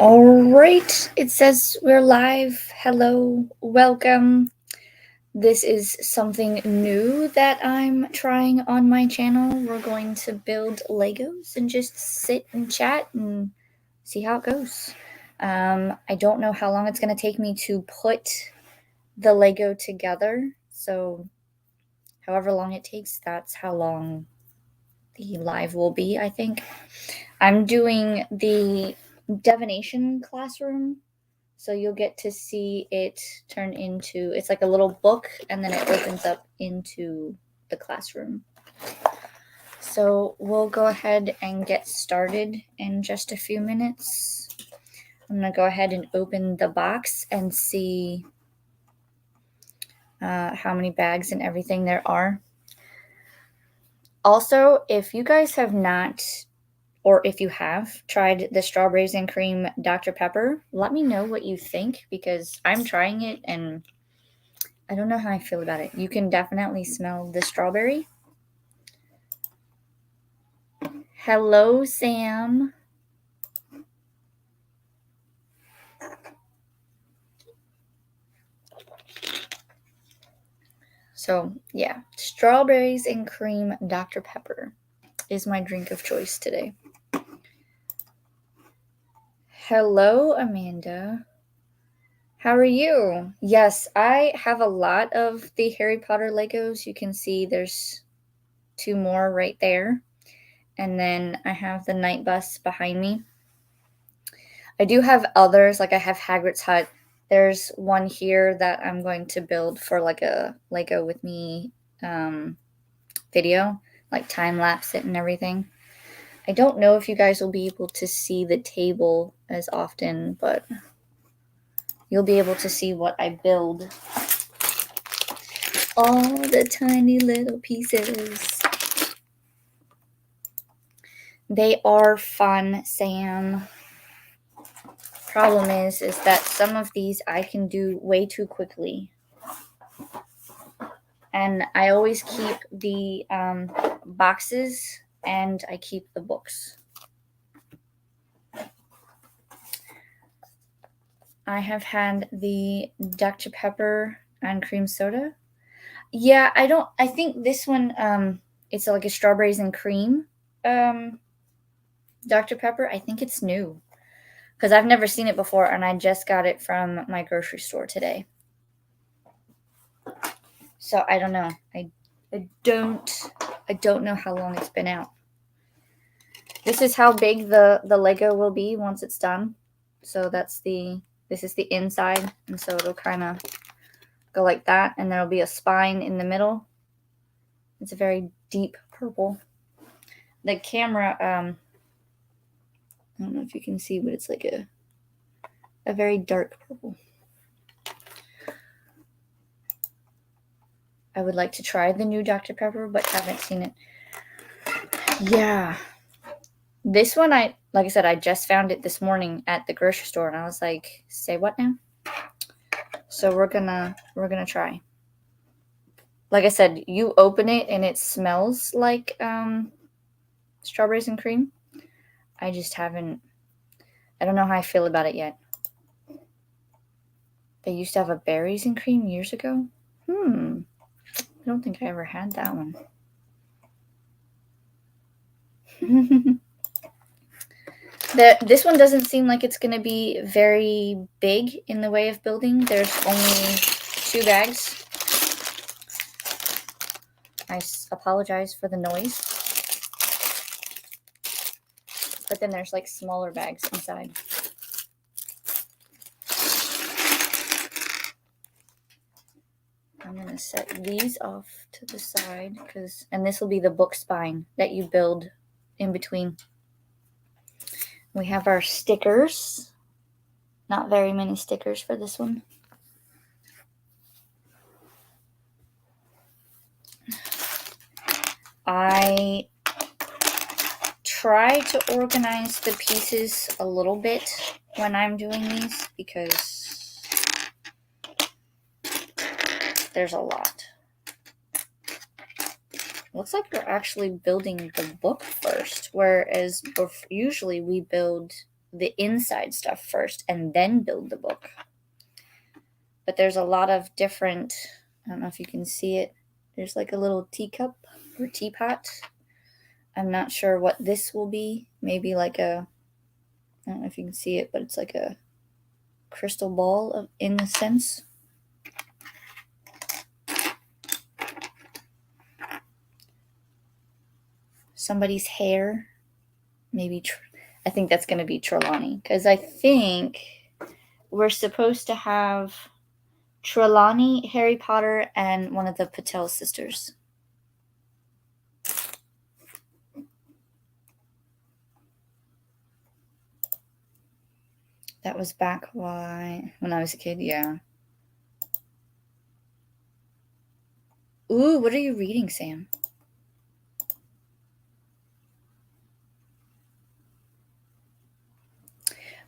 All right, it says we're live. Hello, welcome. This is something new that I'm trying on my channel. We're going to build Legos and just sit and chat and see how it goes. I don't know how long it's going to take me to put the Lego together, so however long it takes, that's how long the live will be, I think. I'm doing the divination classroom, so you'll get to see it turn into, it's like a little book and then it opens up into the classroom. So we'll go ahead and get started in just a few minutes. I'm going to go ahead and open the box and see how many bags and everything there are. Also, if you guys have not, or if you have tried the strawberries and cream Dr. Pepper, let me know what you think, because I'm trying it and I don't know how I feel about it. You can definitely smell the strawberry. Hello, Sam. So, yeah, strawberries and cream Dr. Pepper is my drink of choice today. Hello, Amanda. How are you? Yes, I have a lot of the Harry Potter Legos. You can see there's 2 more right there. And then I have the night bus behind me. I do have others, like I have Hagrid's hut. There's one here that I'm going to build for like a Lego with me video, like time lapse it and everything. I don't know if you guys will be able to see the table as often, but you'll be able to see what I build. All the tiny little pieces. They are fun, Sam. Problem is that some of these I can do way too quickly. And I always keep the boxes and I keep the books. I have had the Dr. Pepper and cream soda. Yeah, I think this one, it's like a strawberries and cream Dr. Pepper. I think it's new because I've never seen it before and I just got it from my grocery store today. So I don't know. I don't know how long it's been out. This is how big the Lego will be once it's done. So this is the inside, and so it'll kind of go like that, and there'll be a spine in the middle. It's a very deep purple. The camera, I don't know if you can see, but it's like a very dark purple. I would like to try the new Dr. Pepper, but haven't seen it. Yeah. This one, like I said, I just found it this morning at the grocery store, and I was like, say what now? So we're gonna try. Like I said, you open it and it smells like strawberries and cream. I don't know how I feel about it yet. They used to have a berries and cream years ago. I don't think I ever had that one. This one doesn't seem like it's going to be very big in the way of building. There's only 2 bags. I apologize for the noise. But then there's like smaller bags inside. I'm going to set these off to the side and this will be the book spine that you build in between. We have our stickers. Not very many stickers for this one. I try to organize the pieces a little bit when I'm doing these because there's a lot. Looks like we're actually building the book first, whereas usually we build the inside stuff first and then build the book. But there's a lot of different, I don't know if you can see it. There's like a little teacup or teapot. I'm not sure what this will be. Maybe like I don't know if you can see it, but it's like a crystal ball in a sense. Somebody's hair. Maybe, I think that's going to be Trelawney. Because I think we're supposed to have Trelawney, Harry Potter, and one of the Patel sisters. That was back when I was a kid, yeah. Ooh, what are you reading, Sam?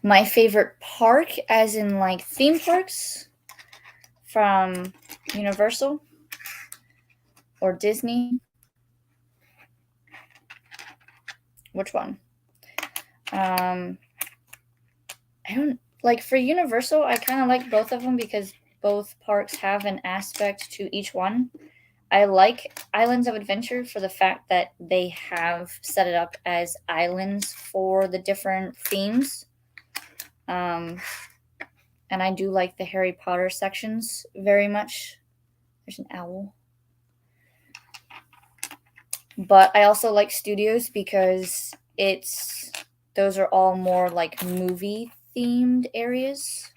My favorite park, as in like theme parks from Universal or Disney. Which one? I don't like, for Universal, I kind of like both of them because both parks have an aspect to each one. I like Islands of Adventure for the fact that they have set it up as islands for the different themes. And I do like the Harry Potter sections very much. There's an owl. But I also like Studios because those are all more like movie themed areas.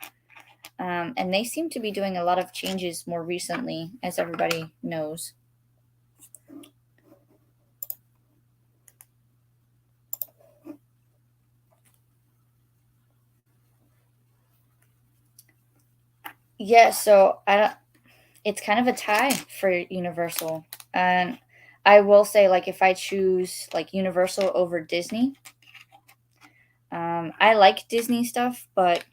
And they seem to be doing a lot of changes more recently, as everybody knows. Yeah, so it's kind of a tie for Universal. And I will say, like, if I choose like Universal over Disney, I like Disney stuff, but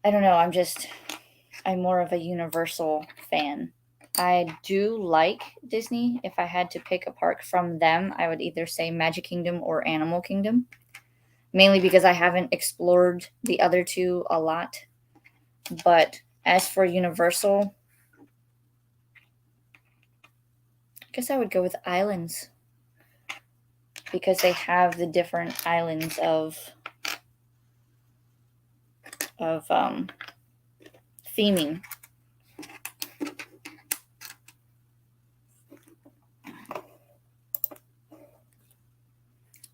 I don't know. I'm more of a Universal fan. I do like Disney. If I had to pick a park from them, I would either say Magic Kingdom or Animal Kingdom, mainly because I haven't explored the other two a lot. But as for Universal, I guess I would go with Islands because they have the different islands of theming.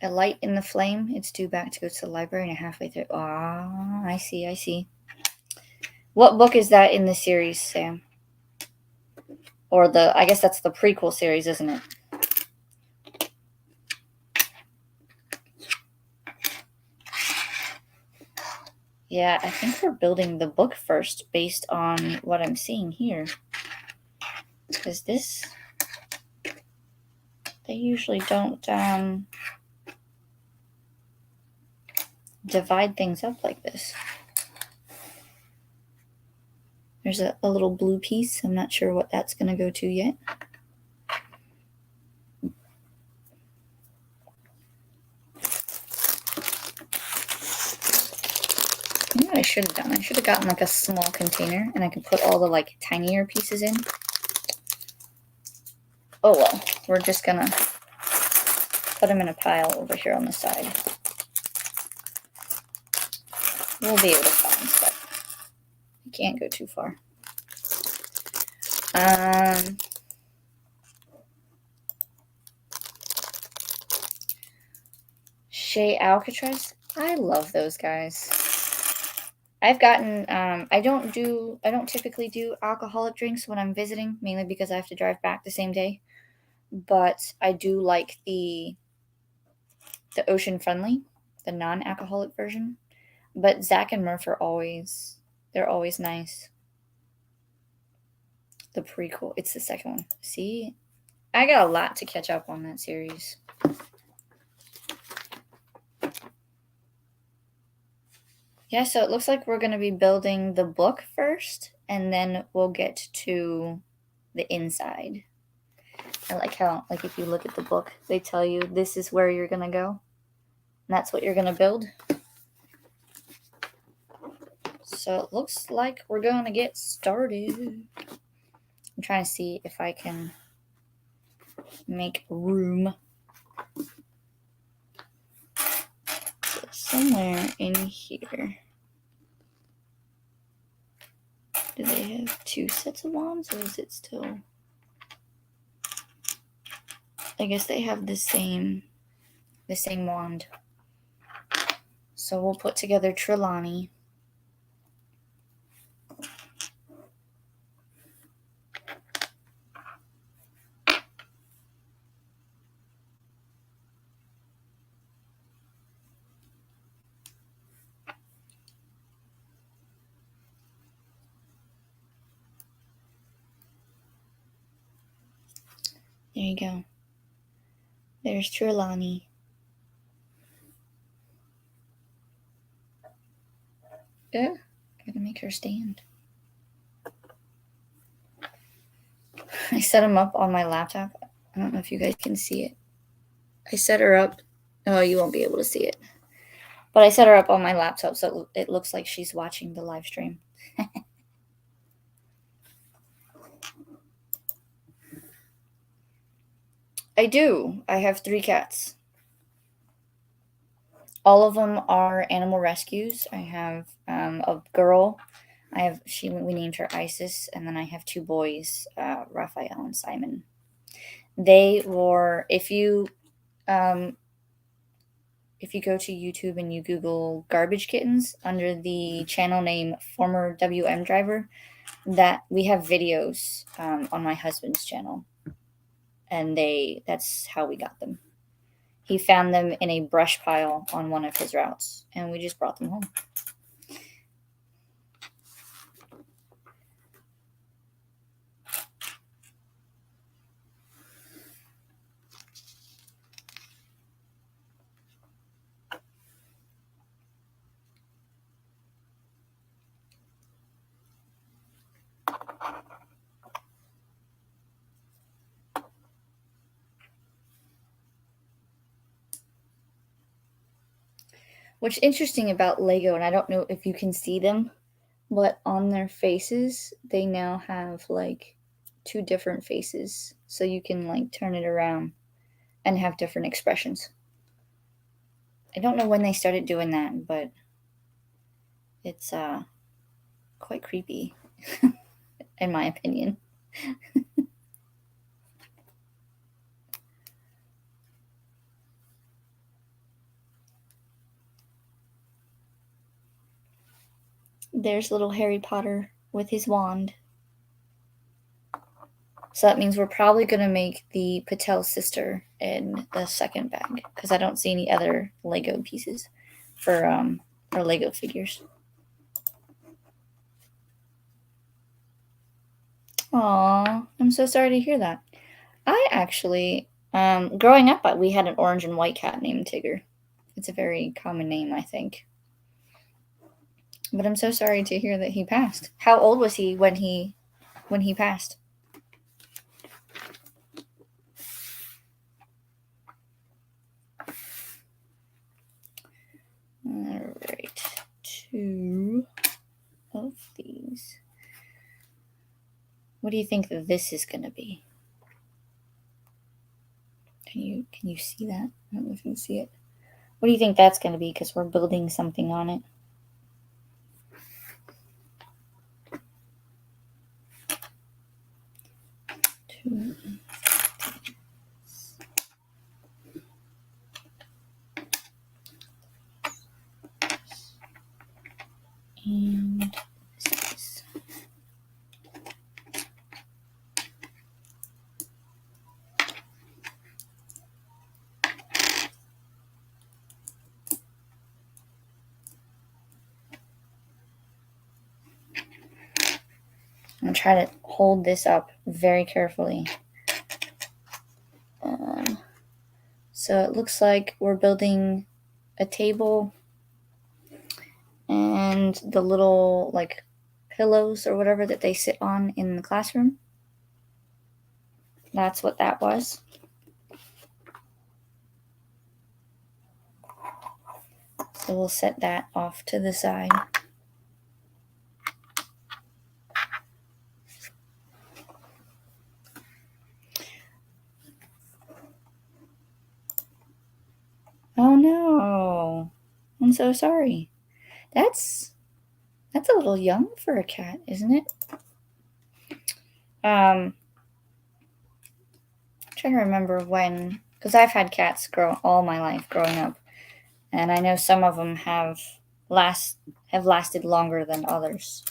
A light in the flame. It's due back to go to the library and halfway through. Ah, I see. What book is that in the series, Sam? Or I guess that's the prequel series, isn't it? Yeah, I think we're building the book first based on what I'm seeing here. Because they usually don't divide things up like this. There's a little blue piece. I'm not sure what that's going to go to yet. You know what I should have done? I should have gotten like a small container and I could put all the like tinier pieces in. Oh well, we're just going to put them in a pile over here on the side. We'll be able to find stuff. You can't go too far. Chez Alcatraz. I love those guys. I've gotten I don't typically do alcoholic drinks when I'm visiting, mainly because I have to drive back the same day. But I do like the Ocean Friendly, the non-alcoholic version. But Zach and Murph are always nice. The prequel, it's the second one. See, I got a lot to catch up on that series. Yeah, so it looks like we're going to be building the book first, and then we'll get to the inside. I like how, like, if you look at the book, they tell you this is where you're going to go. that's what you're going to build. So it looks like we're going to get started. I'm trying to see if I can make room. So somewhere in here. Do they have 2 sets of wands, or is it still... I guess they have the same wand. So we'll put together Trelawney. There you go. There's Trelawney. Yeah, gotta make her stand. I set them up on my laptop. I don't know if you guys can see it. I set her up. Oh, you won't be able to see it. But I set her up on my laptop so it looks like she's watching the live stream. I do. I have 3 cats. All of them are animal rescues. I have a girl. We named her Isis, and then I have 2 boys, Raphael and Simon. They were, if you go to YouTube and you Google Garbage Kittens under the channel name Former WM Driver, that we have videos on my husband's channel, and that's how we got them. He found them in a brush pile on one of his routes, and we just brought them home. What's interesting about Lego, and I don't know if you can see them, but on their faces, they now have like 2 different faces. So you can like turn it around and have different expressions. I don't know when they started doing that, but it's quite creepy, in my opinion. There's little Harry Potter with his wand. So that means we're probably going to make the Patel sister in the second bag, because I don't see any other Lego pieces for Lego figures. Aw, I'm so sorry to hear that. I actually, growing up, we had an orange and white cat named Tigger. It's a very common name, I think. But I'm so sorry to hear that he passed. How old was he when he passed? All right, 2 of these. What do you think that this is going to be? Can you see that? I don't know if you can see it. What do you think that's going to be? Because we're building something on it. And this. I'm going to try to hold this up very carefully. So it looks like we're building a table and the little like pillows or whatever that they sit on in the classroom. That's what that was. So we'll set that off to the side. Oh no. I'm so sorry. That's a little young for a cat, isn't it? I'm trying to remember when, because I've had cats grow all my life growing up, and I know some of them have lasted longer than others.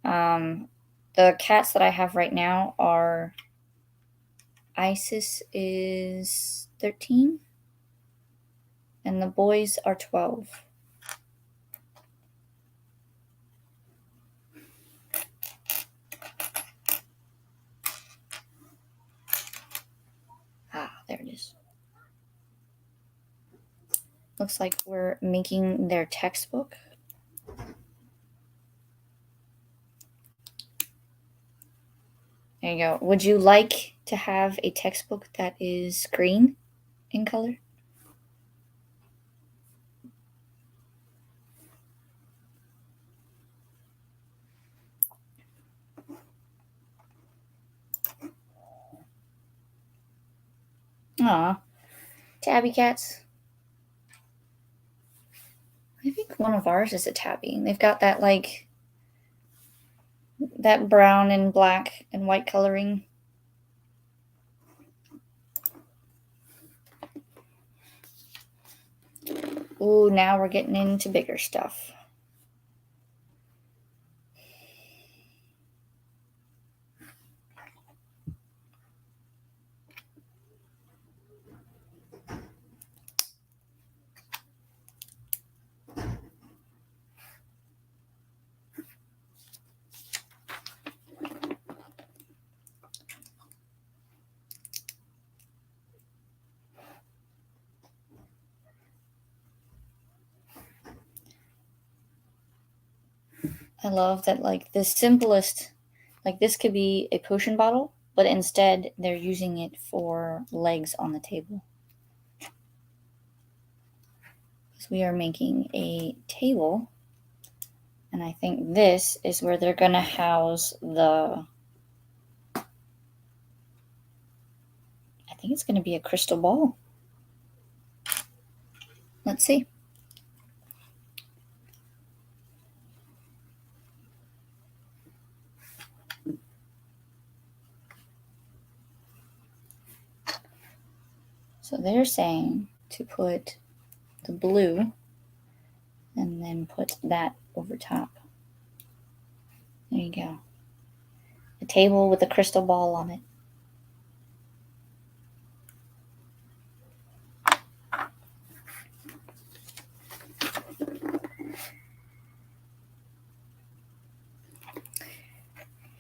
The cats that I have right now are Isis is 13 and the boys are 12. Ah, there it is. Looks like we're making their textbook. There you go. Would you like to have a textbook that is green in color? Aw, tabby cats. I think one of ours is a tabby. They've got that that brown and black and white coloring. Ooh, now we're getting into bigger stuff. I love that, like, the simplest, like, this could be a potion bottle, but instead they're using it for legs on the table. So we are making a table, and I think this is where they're going to house I think it's going to be a crystal ball. Let's see. So they're saying to put the blue and then put that over top. There you go. A table with a crystal ball on it.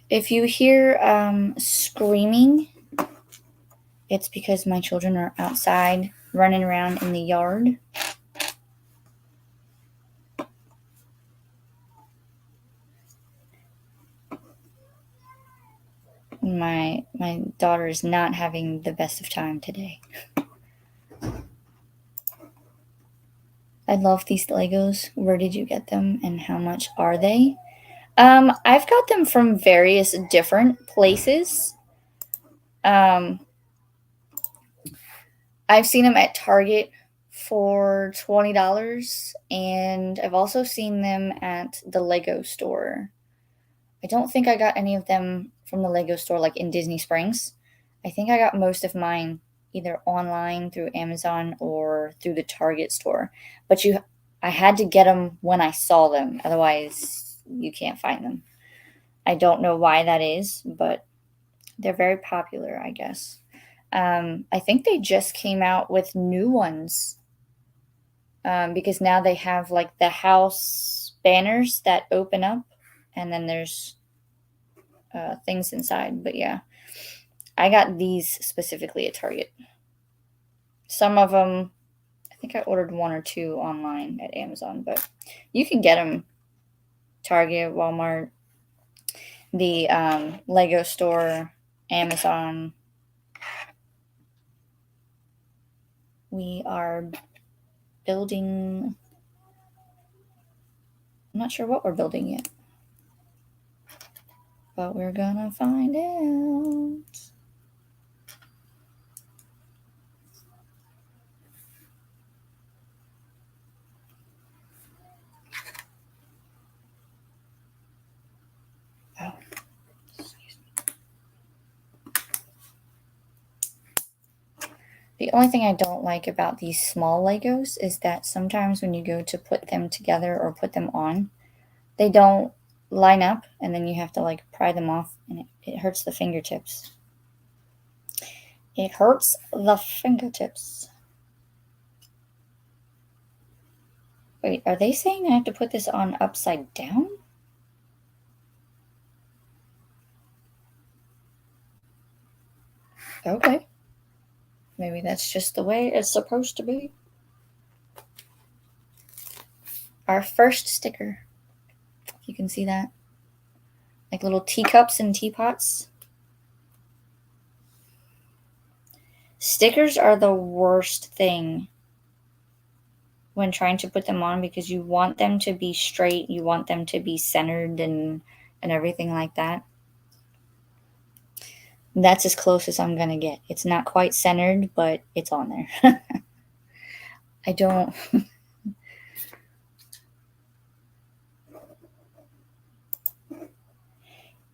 If you hear screaming, it's because my children are outside running around in the yard. My daughter is not having the best of time today. I love these Legos. Where did you get them and how much are they? I've got them from various different places. I've seen them at Target for $20, and I've also seen them at the Lego store. I don't think I got any of them from the Lego store, like in Disney Springs. I think I got most of mine either online through Amazon or through the Target store. But I had to get them when I saw them. Otherwise, you can't find them. I don't know why that is, but they're very popular, I guess. I think they just came out with new ones because now they have like the house banners that open up, and then there's things inside. But yeah, I got these specifically at Target. Some of them, I think I ordered one or two online at Amazon, but you can get them Target, Walmart, the Lego store, Amazon. We are building I'm not sure what we're building yet, but we're gonna find out. Oh, excuse me. The only thing I don't like about these small Legos is that sometimes when you go to put them together or put them on, they don't line up, and then you have to like pry them off, and it hurts the fingertips. It hurts the fingertips. Wait, are they saying I have to put this on upside down? Okay. Maybe that's just the way it's supposed to be. Our first sticker. You can see that. Like little teacups and teapots. Stickers are the worst thing when trying to put them on because you want them to be straight, you want them to be centered and everything like that. That's as close as I'm gonna get. It's not quite centered, but it's on there. I don't.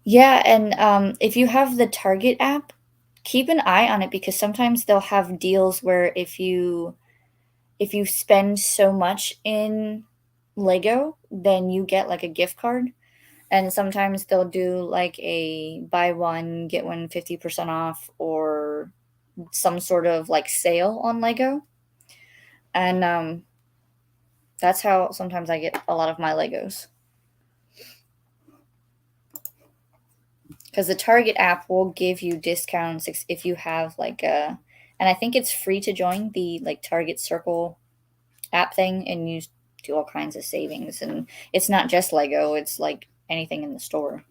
Yeah, and if you have the Target app, keep an eye on it because sometimes they'll have deals where if you spend so much in Lego, then you get like a gift card. And sometimes they'll do like a buy one, get one 50% off or some sort of like sale on Lego. And that's how sometimes I get a lot of my Legos. Because the Target app will give you discounts if you have like a, and I think it's free to join the like Target Circle app thing, and you do all kinds of savings. And it's not just Lego; it's like anything in the store.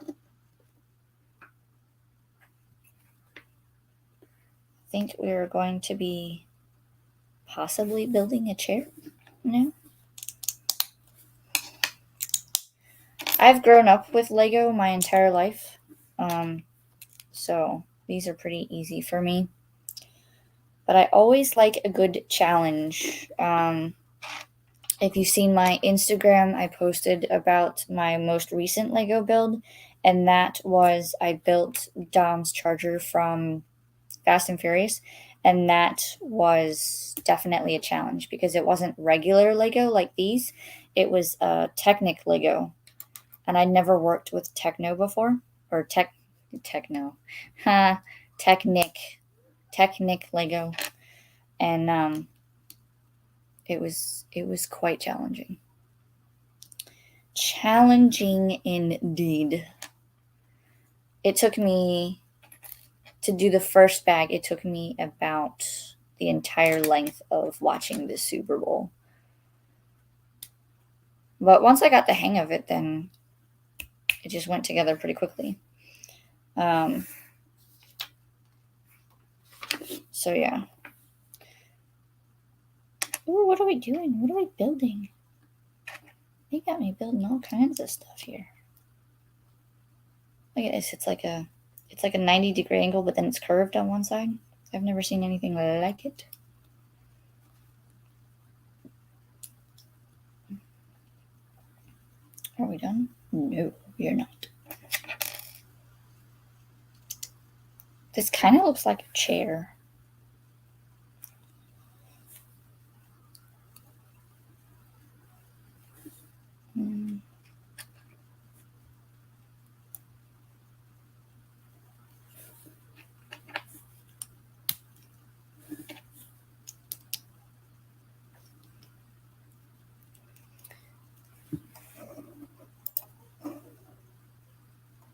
I think we're going to be possibly building a chair now. I've grown up with Lego my entire life, so these are pretty easy for me. But I always like a good challenge. If you've seen my Instagram, I posted about my most recent Lego build, and that was I built Dom's charger from Fast and Furious, and that was definitely a challenge because it wasn't regular Lego like these. It was Technic Lego, and I'd never worked with Techno before, or Techno, Technic Lego, and it was quite challenging. Challenging indeed. It took me to do the first bag. It took me about the entire length of watching the Super Bowl. But once I got the hang of it, then it just went together pretty quickly. So yeah. Ooh, what are we doing? What are we building? They got me building all kinds of stuff here. Look at this. It's like a 90-degree angle, but then it's curved on one side. I've never seen anything like it. Are we done? No, we are not. This kind of looks like a chair.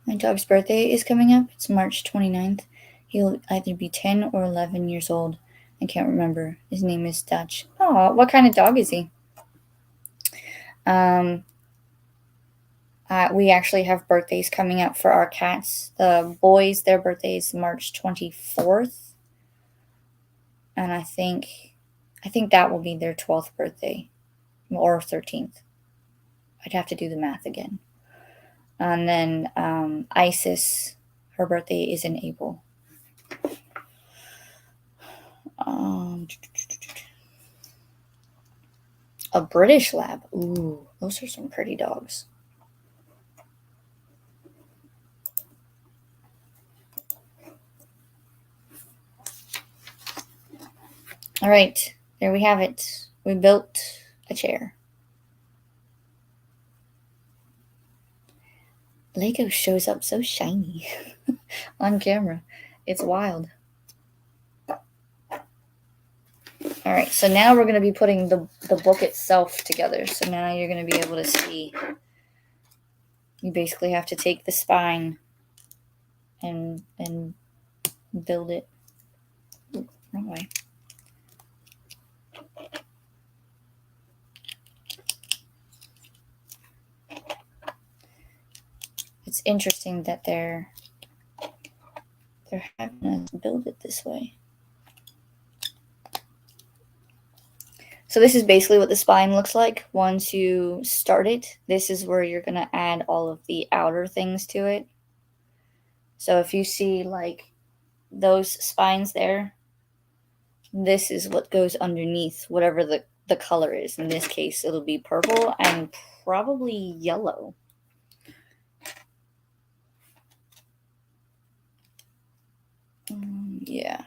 My dog's birthday is coming up. It's March 29th. He'll either be 10 or 11 years old. I can't remember. His name is Dutch. Oh, what kind of dog is he? We actually have birthdays coming up for our cats. The boys, their birthday is March 24th. And I think that will be their 12th birthday. or 13th. I'd have to do the math again. And then Isis, her birthday is in April. A British Lab. Ooh, those are some pretty dogs. All right, there we have it. We built a chair. Lego shows up so shiny on camera. It's wild. All right, so now we're going to be putting the book itself together. So now you're going to be able to see. You basically have to take the spine and build it. Ooh, wrong way. It's interesting that they're having us build it this way. So this is basically what the spine looks like once you start it. This is where you're going to add all of the outer things to it. So if you see like those spines there, this is what goes underneath whatever the color is. In this case, it'll be purple and probably yellow. Yeah.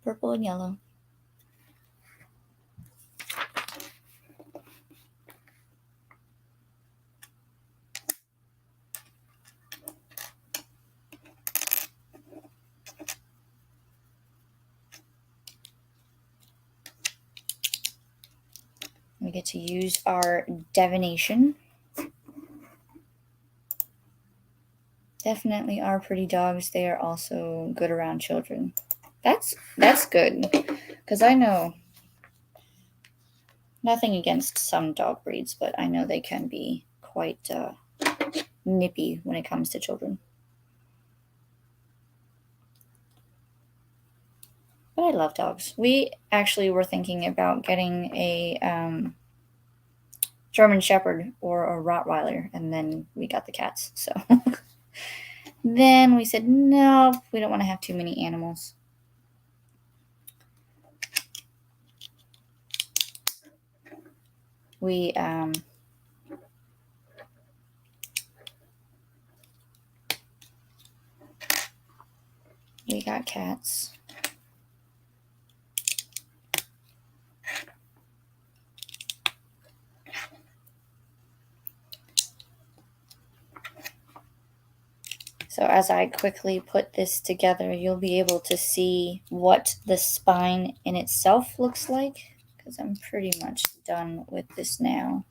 Purple and yellow. We get to use our divination. Definitely are pretty dogs. They are also good around children. That's good, because I know nothing against some dog breeds, but I know they can be quite nippy when it comes to children. But I love dogs. We actually were thinking about getting a German Shepherd or a Rottweiler, and then we got the cats. So then we said, no, we don't want to have too many animals. We got cats. So as I quickly put this together, you'll be able to see what the spine in itself looks like, because I'm pretty much done with this now.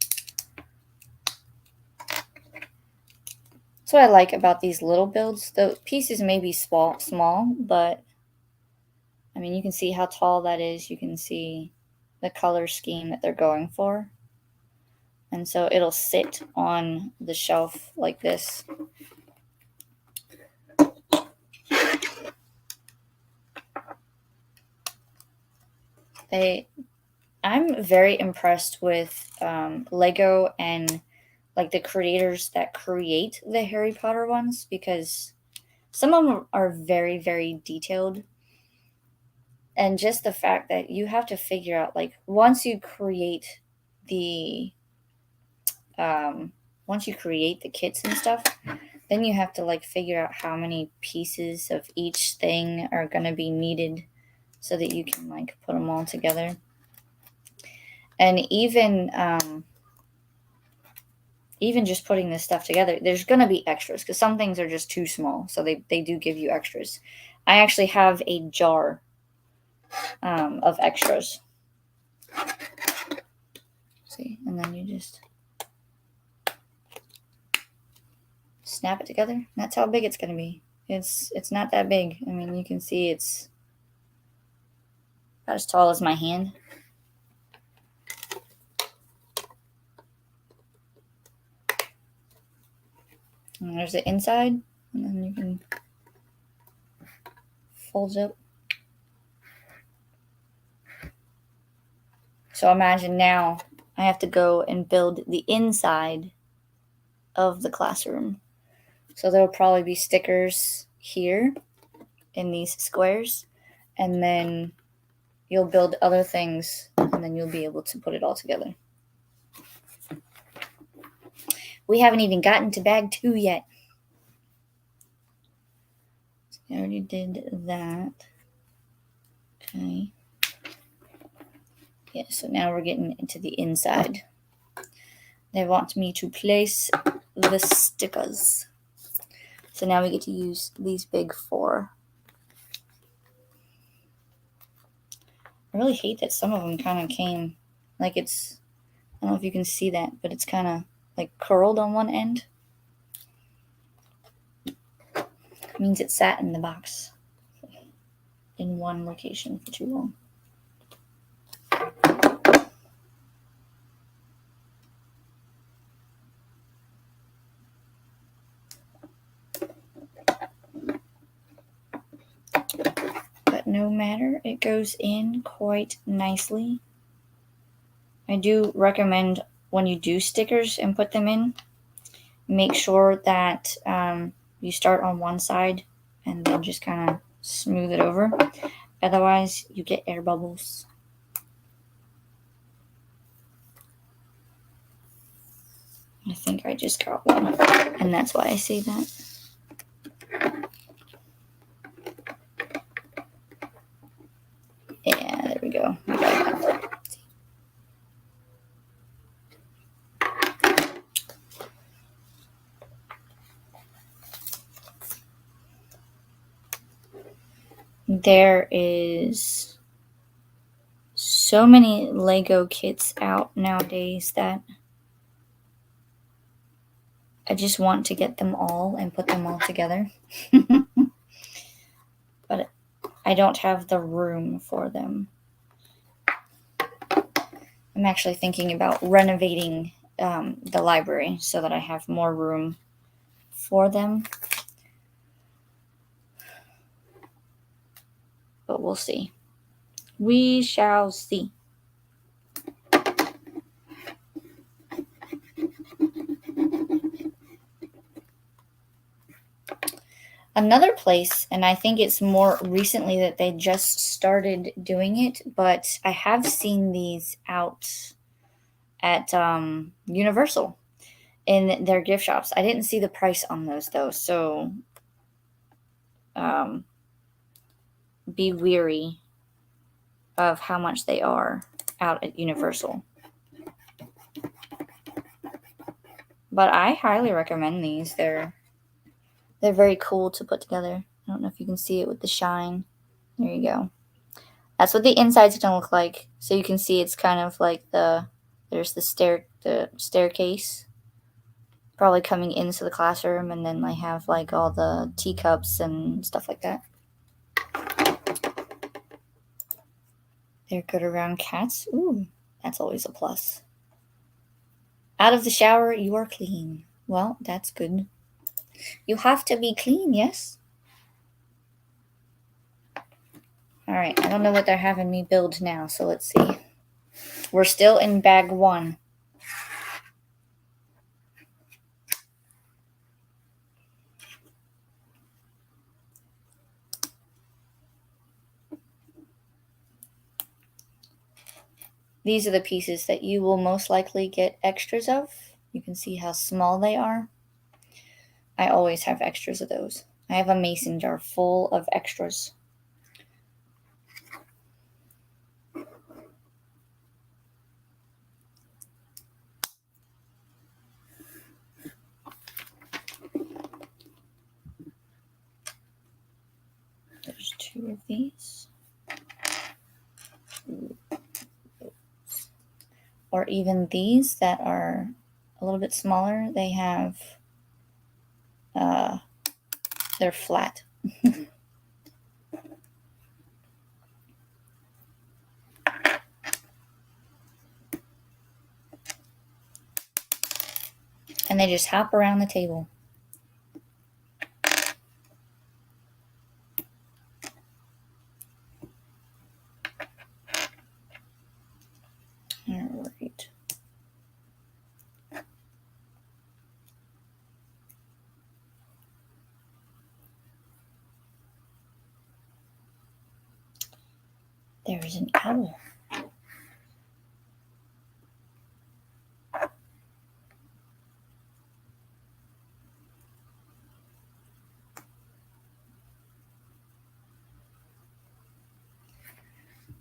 That's what I like about these little builds. The pieces may be small, but I mean, you can see how tall that is. You can see the color scheme that they're going for. And so it'll sit on the shelf like this. I'm very impressed with Lego and like the creators that create the Harry Potter ones, because some of them are very, very detailed. And just the fact that you have to figure out, like, once you create the kits and stuff, then you have to like figure out how many pieces of each thing are going to be needed so that you can like put them all together. And even just putting this stuff together, there's going to be extras, because some things are just too small, so they do give you extras. I actually have a jar of extras. See, and then you just snap it together. And that's how big it's going to be. It's not that big. I mean, you can see it's about as tall as my hand. And there's the inside, and then you can folds up. So imagine now I have to go and build the inside of the classroom. So there'll probably be stickers here in these squares, and then you'll build other things, and then you'll be able to put it all together. We haven't even gotten to bag 2 yet. I already did that. Okay. Yeah, so now we're getting into the inside. They want me to place the stickers. So now we get to use these big 4. I really hate that some of them kind of came like it's, I don't know if you can see that, but it's kind of like curled on one end. It means it sat in the box in one location for too long. But no matter, it goes in quite nicely. I do recommend when you do stickers and put them in, make sure that you start on one side and then just kind of smooth it over. Otherwise, you get air bubbles. I think I just got one, and that's why I say that. Yeah, there we go. We got that. There is so many Lego kits out nowadays that I just want to get them all and put them all together. But I don't have the room for them. I'm actually thinking about renovating the library so that I have more room for them. But we'll see. We shall see. Another place, and I think it's more recently that they just started doing it, but I have seen these out at Universal in their gift shops. I didn't see the price on those though, so be weary of how much they are out at Universal. But I highly recommend these. They're very cool to put together. I don't know if you can see it with the shine. There you go. That's what the inside's gonna look like. So you can see it's kind of like there's the staircase probably coming into the classroom, and then they have like all the teacups and stuff like that. They're good around cats. Ooh, that's always a plus. Out of the shower, you are clean. Well, that's good. You have to be clean, yes? All right, I don't know what they're having me build now, so let's see. We're still in bag 1. These are the pieces that you will most likely get extras of. You can see how small they are. I always have extras of those. I have a mason jar full of extras. There's 2 of these. Or even these that are a little bit smaller. They have, they're flat. And they just hop around the table. There's an owl.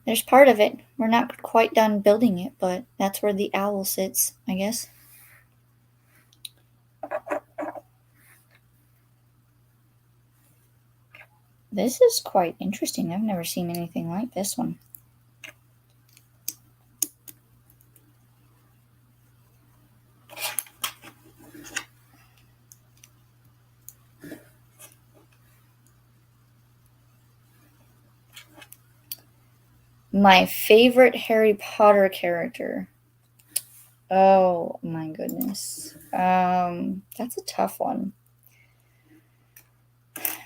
There's part of it. We're not quite done building it, but that's where the owl sits, I guess. This is quite interesting. I've never seen anything like this one. My favorite Harry Potter character. Oh my goodness. That's a tough one.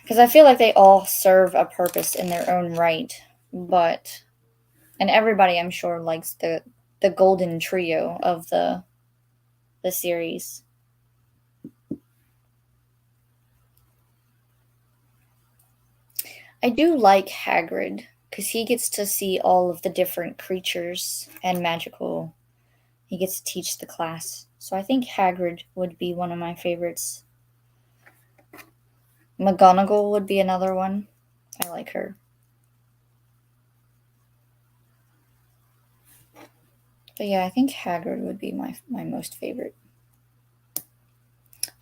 Because I feel like they all serve a purpose in their own right, and everybody I'm sure likes the golden trio of the series. I do like Hagrid because he gets to see all of the different creatures and magical. He gets to teach the class. So I think Hagrid would be one of my favorites. McGonagall would be another one. I like her. But yeah, I think Hagrid would be my most favorite.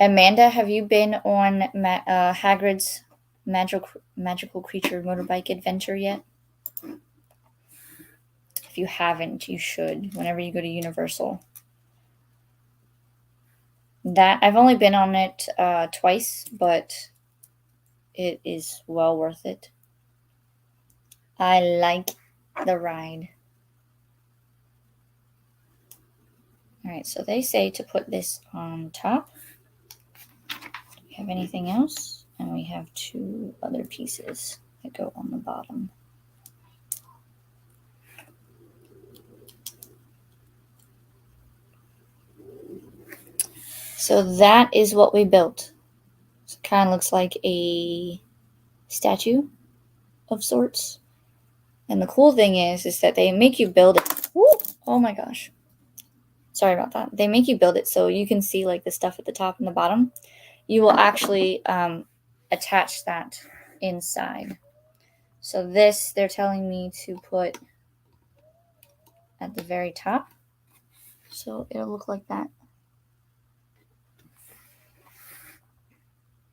Amanda, have you been on Hagrid's magical creature motorbike adventure yet? If you haven't, you should whenever you go to Universal. That I've only been on it twice, but it is well worth it. I like the ride. All right, so they say to put this on top. Do we have anything else? And we have 2 other pieces that go on the bottom. So that is what we built. So it kind of looks like a statue of sorts. And the cool thing is that they make you build it. Woo! Oh my gosh. Sorry about that. They make you build it so you can see like the stuff at the top and the bottom. You will actually attach that inside. So this, they're telling me to put at the very top. So it'll look like that.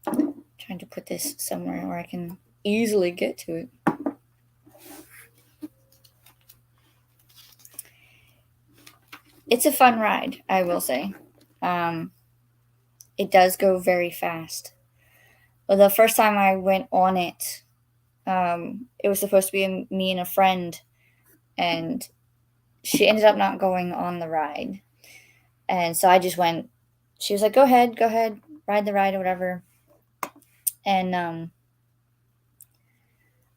I'm trying to put this somewhere where I can easily get to it. It's a fun ride, I will say. It does go very fast. But the first time I went on it, it was supposed to be me and a friend, and she ended up not going on the ride. And so I just went. She was like, go ahead, ride the ride or whatever. And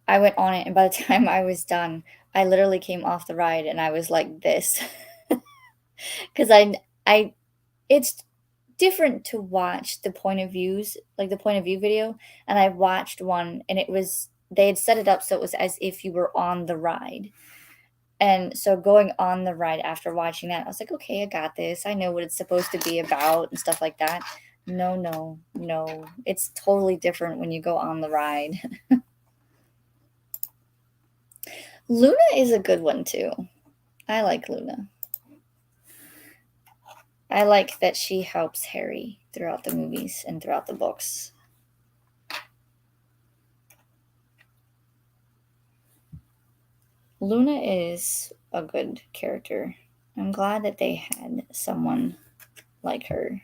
I went on it, and by the time I was done, I literally came off the ride and I was like this. Because it's different to watch the point of views, like the point of view video. And I watched one, and they had set it up so it was as if you were on the ride. And so going on the ride after watching that, I was like, okay, I got this. I know what it's supposed to be about and stuff like that. No. It's totally different when you go on the ride. Luna is a good one too. I like Luna. I like that she helps Harry throughout the movies and throughout the books. Luna is a good character. I'm glad that they had someone like her.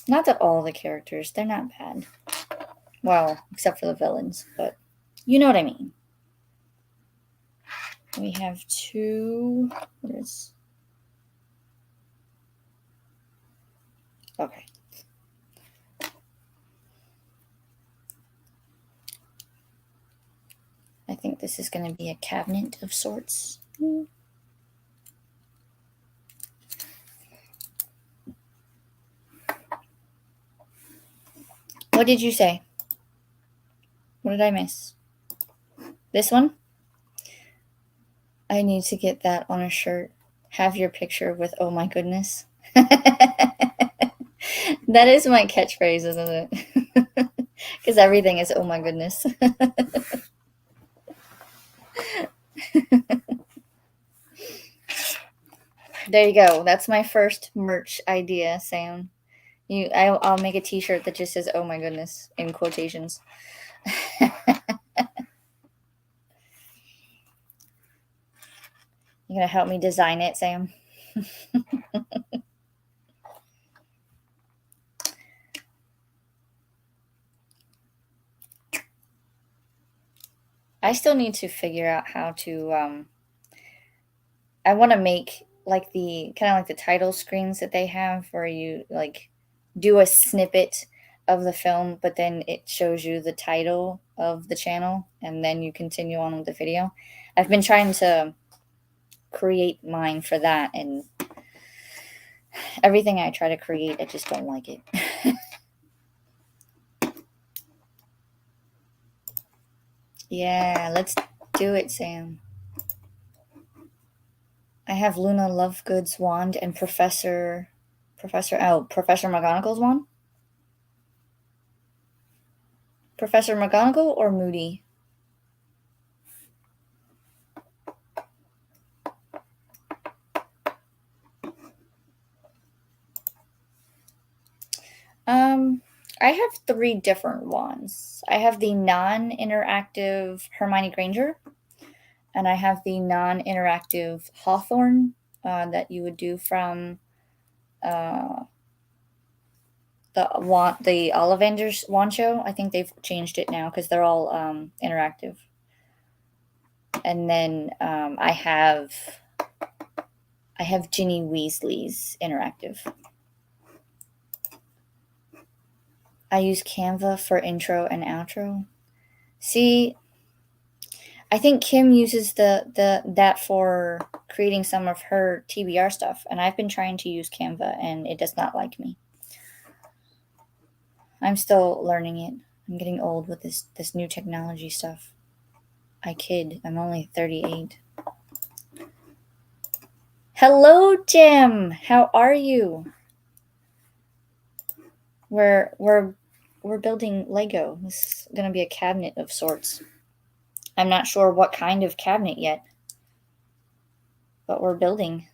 Not that all the characters, they're not bad. Well, except for the villains, but you know what I mean. We have 2. Okay. I think this is going to be a cabinet of sorts. What did you say? What did I miss? This one? I need to get that on a shirt. Have your picture with oh my goodness. That is my catchphrase, isn't it? Because everything is oh my goodness. There you go. That's my first merch idea, Sam. I'll make a T-shirt that just says "Oh my goodness" in quotations. You gonna help me design it, Sam? I still need to figure out how to. I want to make like the kind of like the title screens that they have, where you like do a snippet of the film, but then it shows you the title of the channel, and then you continue on with the video. I've been trying to create mine for that, and everything I try to create, I just don't like it. Yeah, let's do it, Sam. I have Luna Lovegood's wand and Professor McGonagall's wand. Professor McGonagall or Moody? I have 3 different wands. I have the non-interactive Hermione Granger, and I have the non-interactive Hawthorne that you would do from uh, the Ollivanders wand show. I think they've changed it now because they're all interactive. And then I have Ginny Weasley's interactive. I use Canva for intro and outro. See, I think Kim uses that for creating some of her TBR stuff, and I've been trying to use Canva, and it does not like me. I'm still learning it. I'm getting old with this new technology stuff. I kid. I'm only 38. Hello, Jim. How are you? We're building Lego. This is gonna be a cabinet of sorts. I'm not sure what kind of cabinet yet, but we're building.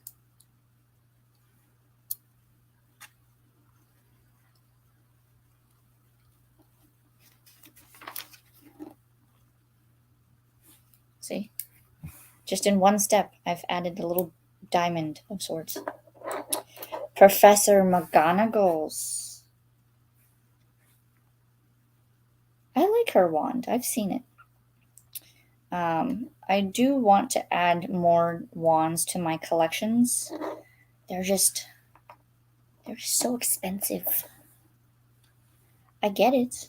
See? Just in one step, I've added a little diamond of sorts. Professor McGonagall's. I like her wand. I've seen it. I do want to add more wands to my collections. They're just so expensive. I get it.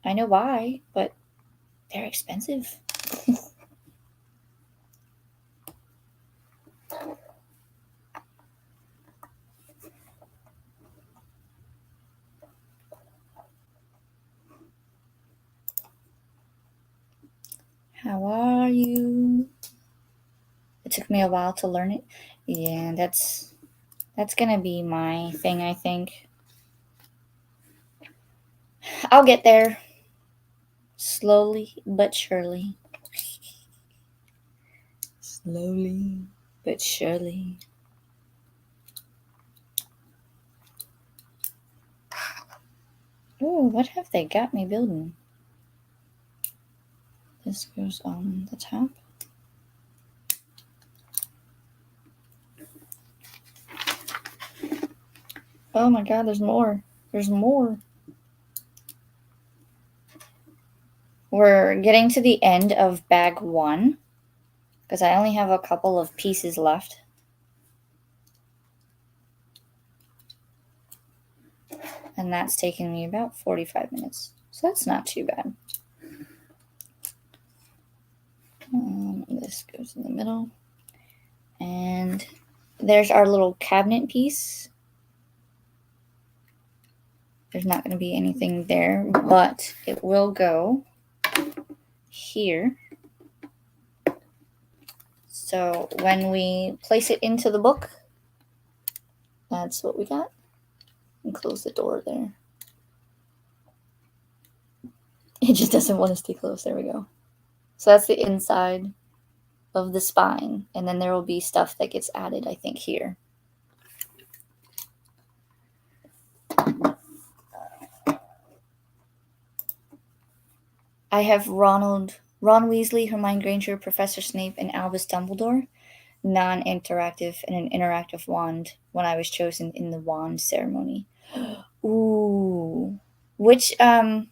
I know why, but they're expensive. How are you? It took me a while to learn it. Yeah, that's gonna be my thing, I think. I'll get there. Slowly but surely. Slowly but surely. Oh, what have they got me building? This goes on the top. Oh my god, there's more. There's more. We're getting to the end of bag 1 because I only have a couple of pieces left. And that's taken me about 45 minutes. So that's not too bad. This goes in the middle. And there's our little cabinet piece. There's not going to be anything there, but it will go here. So when we place it into the book, that's what we got. And close the door there. It just doesn't want to stay closed. There we go. So that's the inside of the spine. And then there will be stuff that gets added, I think, here. I have Ron Weasley, Hermione Granger, Professor Snape, and Albus Dumbledore, non-interactive and an interactive wand when I was chosen in the wand ceremony. Ooh. Which wand?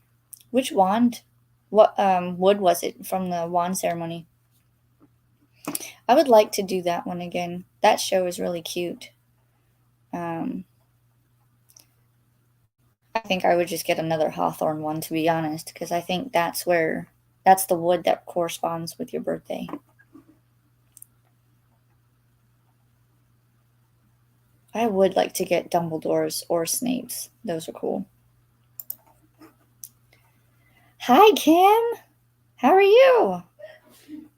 What wood was it from the wand ceremony? I would like to do that one again. That show is really cute. I think I would just get another Hawthorn one, to be honest, because I think that's the wood that corresponds with your birthday. I would like to get Dumbledore's or Snape's. Those are cool. Hi, Kim. How are you?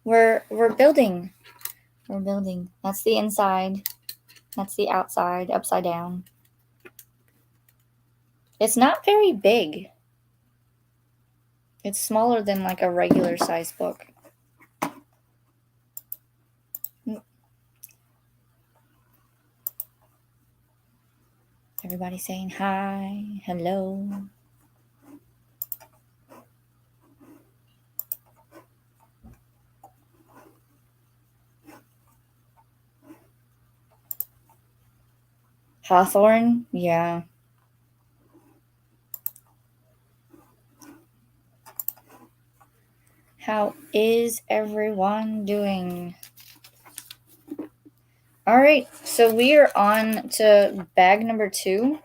We're building. We're building. That's the inside. That's the outside, upside down. It's not very big. It's smaller than like a regular size book. Everybody saying hi, hello. Hawthorn? Yeah. How is everyone doing? All right, so we are on to bag number 2,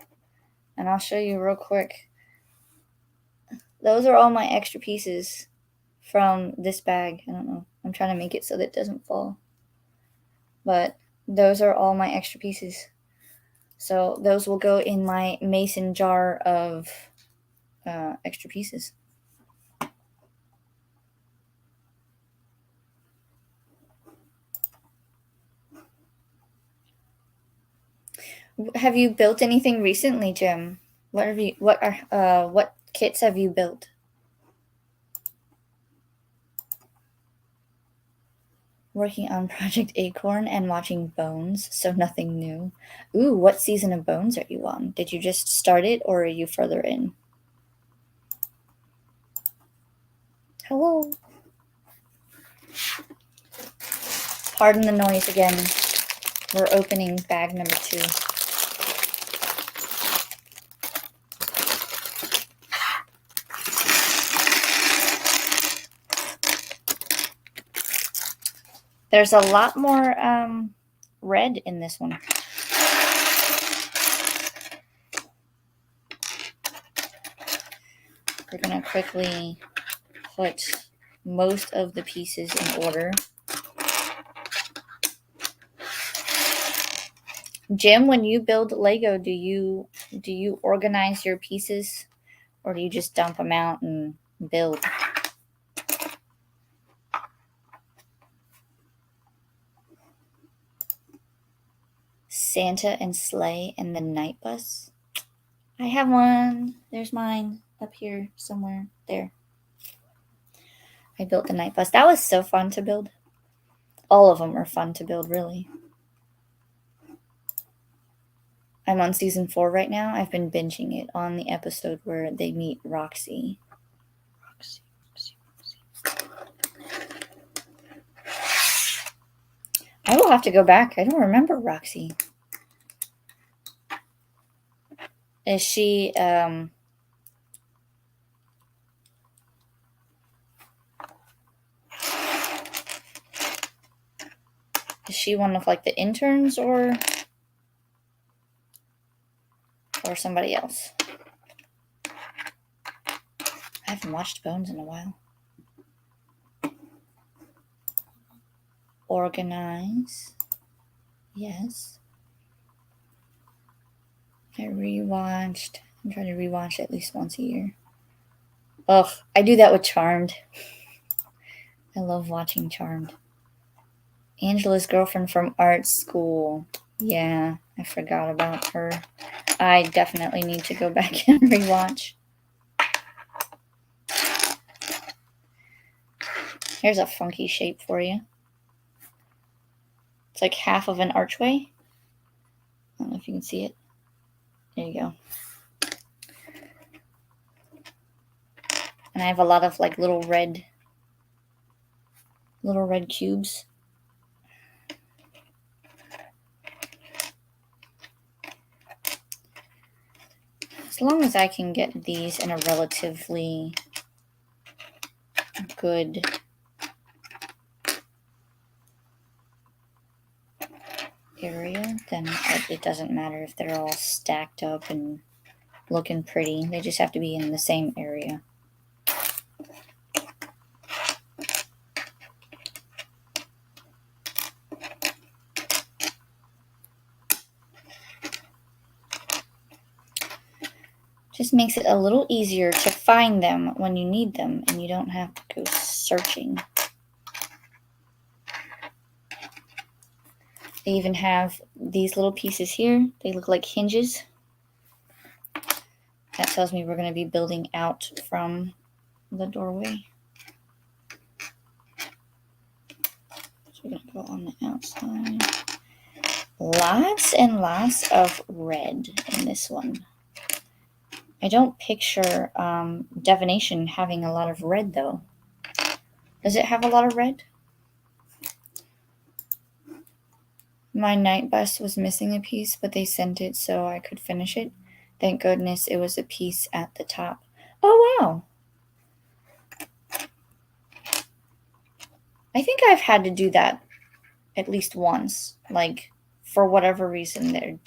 and I'll show you real quick. Those are all my extra pieces from this bag. I don't know. I'm trying to make it so that it doesn't fall. But those are all my extra pieces. So those will go in my mason jar of extra pieces. Have you built anything recently, Jim? What kits have you built? Working on Project Acorn and watching Bones, so nothing new. Ooh, what season of Bones are you on? Did you just start it or are you further in? Hello. Pardon the noise again. We're opening bag number 2. There's a lot more red in this one. We're going to quickly put most of the pieces in order. Jim, when you build Lego, do you organize your pieces or do you just dump them out and build? Santa and Sleigh and the Night Bus. I have one. There's mine up here somewhere. There. I built the Night Bus. That was so fun to build. All of them are fun to build, really. I'm on season 4 right now. I've been binging it on the episode where they meet Roxy. I will have to go back. I don't remember Roxy. Is she one of like the interns or somebody else? I haven't watched Bones in a while. Organize. Yes. I'm trying to rewatch at least once a year. Ugh, I do that with Charmed. I love watching Charmed. Angela's girlfriend from art school. Yeah, I forgot about her. I definitely need to go back and rewatch. Here's a funky shape for you. It's like half of an archway. I don't know if you can see it. There you go. And I have a lot of like little red cubes. As long as I can get these in a relatively good area, then it doesn't matter if they're all stacked up and looking pretty. They just have to be in the same area. Just makes it a little easier to find them when you need them and you don't have to go searching. They even have these little pieces here. They look like hinges. That tells me we're going to be building out from the doorway. So we're going to go on the outside. Lots and lots of red in this one. I don't picture Divination having a lot of red, though. Does it have a lot of red? My night bus was missing a piece, but they sent it so I could finish it. Thank goodness it was a piece at the top. Oh, wow. I think I've had to do that at least once. Like, for whatever reason,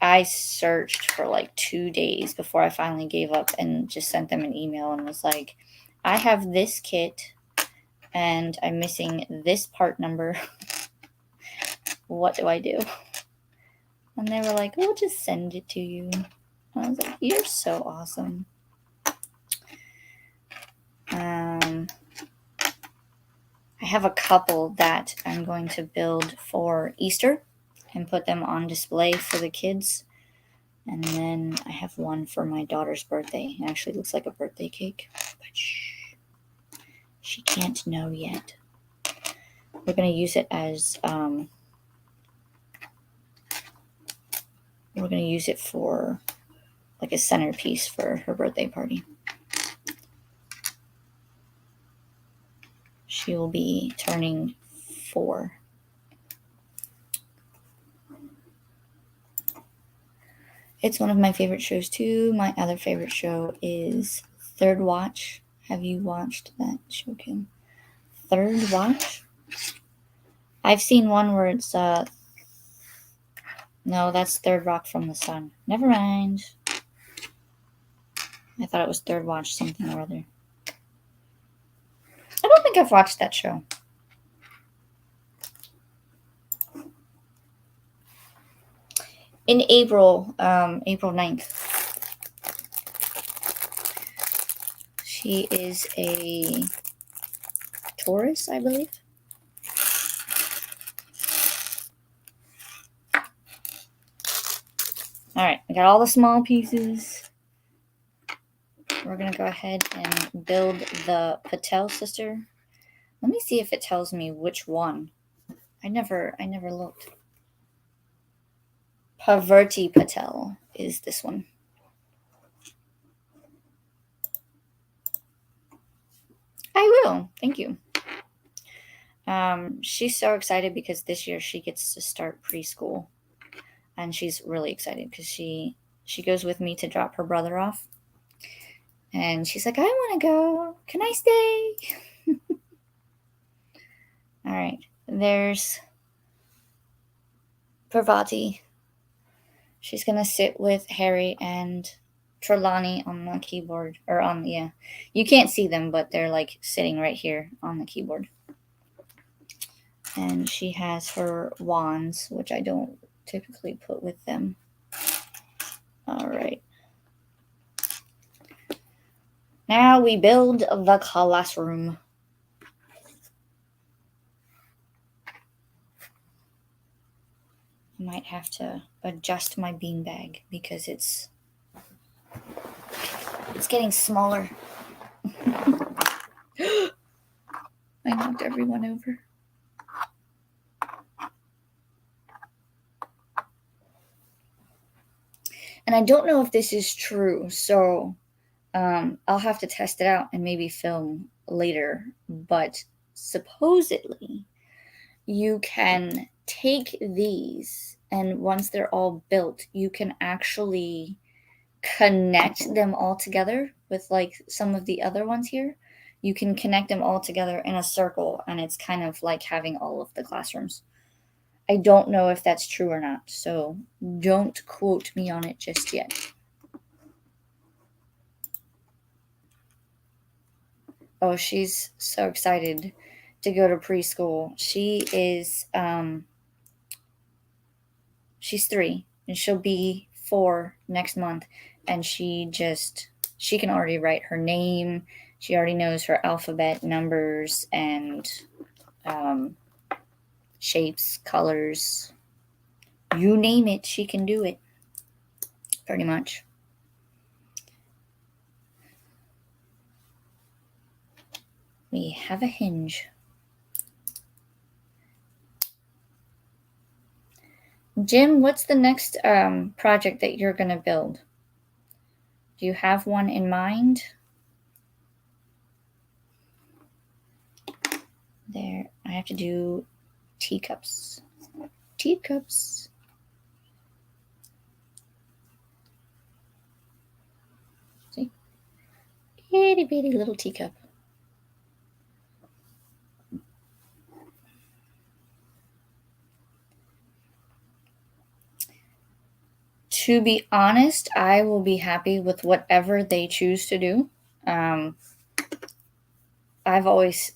I searched for like 2 days before I finally gave up and just sent them an email and was like, I have this kit and I'm missing this part number. What do I do? And they were like, we'll just send it to you. I was like, you're so awesome. I have a couple that I'm going to build for Easter and put them on display for the kids. And then I have one for my daughter's birthday. It actually looks like a birthday cake, but she can't know yet. We're going to use it as, we're going to use it for like a centerpiece for her birthday party. She will be turning 4. It's one of my favorite shows too. My other favorite show is Third Watch. Have you watched that show, Kim? Third Watch? I've seen one where it's no, that's Third Rock from the Sun. Never mind. I thought it was Third Watch something or other. I don't think I've watched that show. In April 9th. She is a Taurus, I believe. All right, I got all the small pieces. We're going to go ahead and build the Patel sister. Let me see if it tells me which one. I never looked. Parvati Patel is this one. I will. Thank you. She's so excited because this year she gets to start preschool. And she's really excited because she goes with me to drop her brother off. And she's like, I want to go. Can I stay? All right. There's Parvati. She's going to sit with Harry and Trelawney on the keyboard. You can't see them, but they're like sitting right here on the keyboard. And she has her wands, which I don't typically put with them. All right. Now we build the classroom. might have to adjust my beanbag because it's getting smaller. I knocked everyone over. And I don't know if this is true, so I'll have to test it out and maybe film later. But supposedly, you can take these, and once they're all built, you can actually connect them all together with like some of the other ones here. You can connect them all together in a circle, and it's kind of like having all of the classrooms. I don't know if that's true or not, so don't quote me on it just yet. Oh, she's so excited to go to preschool. She's 3 and she'll be 4 next month, and she can already write her name. She already knows her alphabet, numbers, and shapes, colors. You name it, she can do it. Pretty much. We have a hinge. Jim, what's the next project that you're going to build? Do you have one in mind? There, I have to do teacups. Teacups. See? Itty bitty little teacup. To be honest, I will be happy with whatever they choose to do. I've always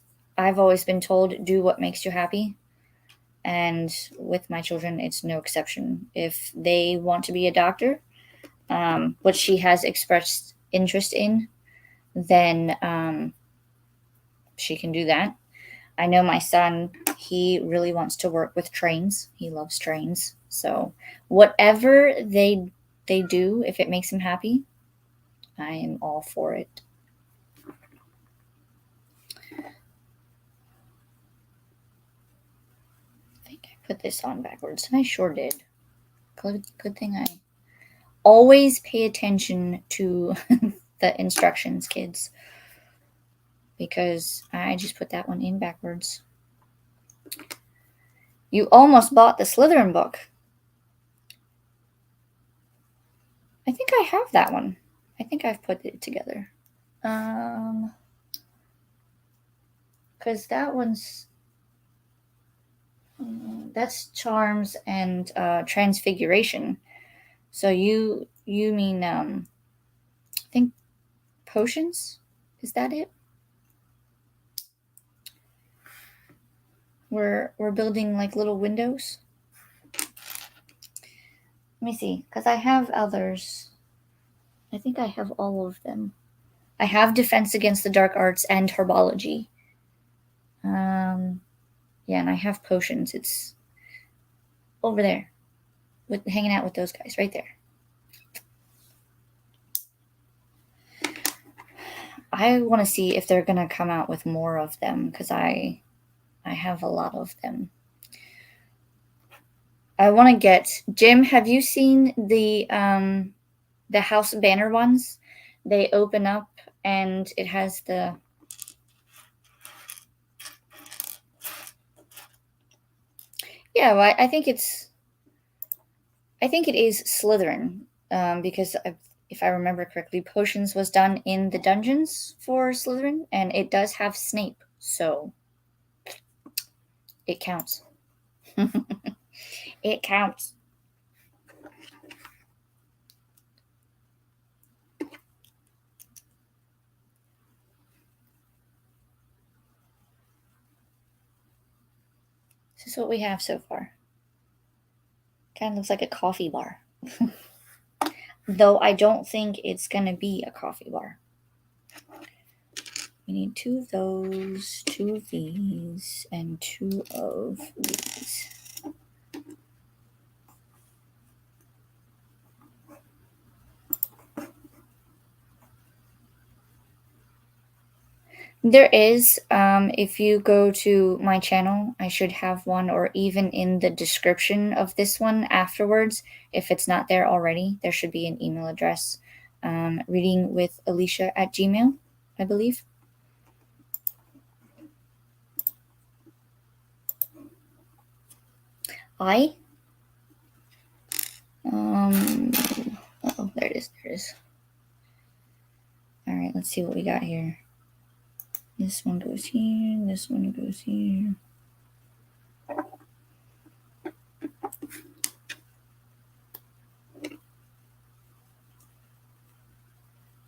been told, do what makes you happy. And with my children, it's no exception. If they want to be a doctor, what she has expressed interest in, then she can do that. I know my son, he really wants to work with trains. He loves trains. So whatever they do, if it makes him happy, I am all for it. I think I put this on backwards. I sure did. Good thing I always pay attention to the instructions, kids, because I just put that one in backwards. You almost bought the Slytherin book. I think I have that one. I think I've put it together. Because that one's that's charms and transfiguration. So you mean I think potions? Is that it? We're building like little windows. Let me see, because I have others. I think I have all of them. I have Defense Against the Dark Arts and Herbology. Yeah, and I have potions. It's over there, with hanging out with those guys right there. I want to see if they're gonna come out with more of them, because I have a lot of them. I want to get Jim. Have you seen the house banner ones? They open up and it has the. Yeah, well, I think it is Slytherin, because if I remember correctly, potions was done in the dungeons for Slytherin, and it does have Snape, so it counts. It counts. This is what we have so far. Kind of looks like a coffee bar. Though I don't think it's going to be a coffee bar. We need 2 of those, 2 of these, and 2 of these. There is. If you go to my channel, I should have one, or even in the description of this one afterwards. If it's not there already, there should be an email address. readingwithalicia@gmail, I believe. I. Oh, there it is. There it is. All right, let's see what we got here. This one goes here. This one goes here.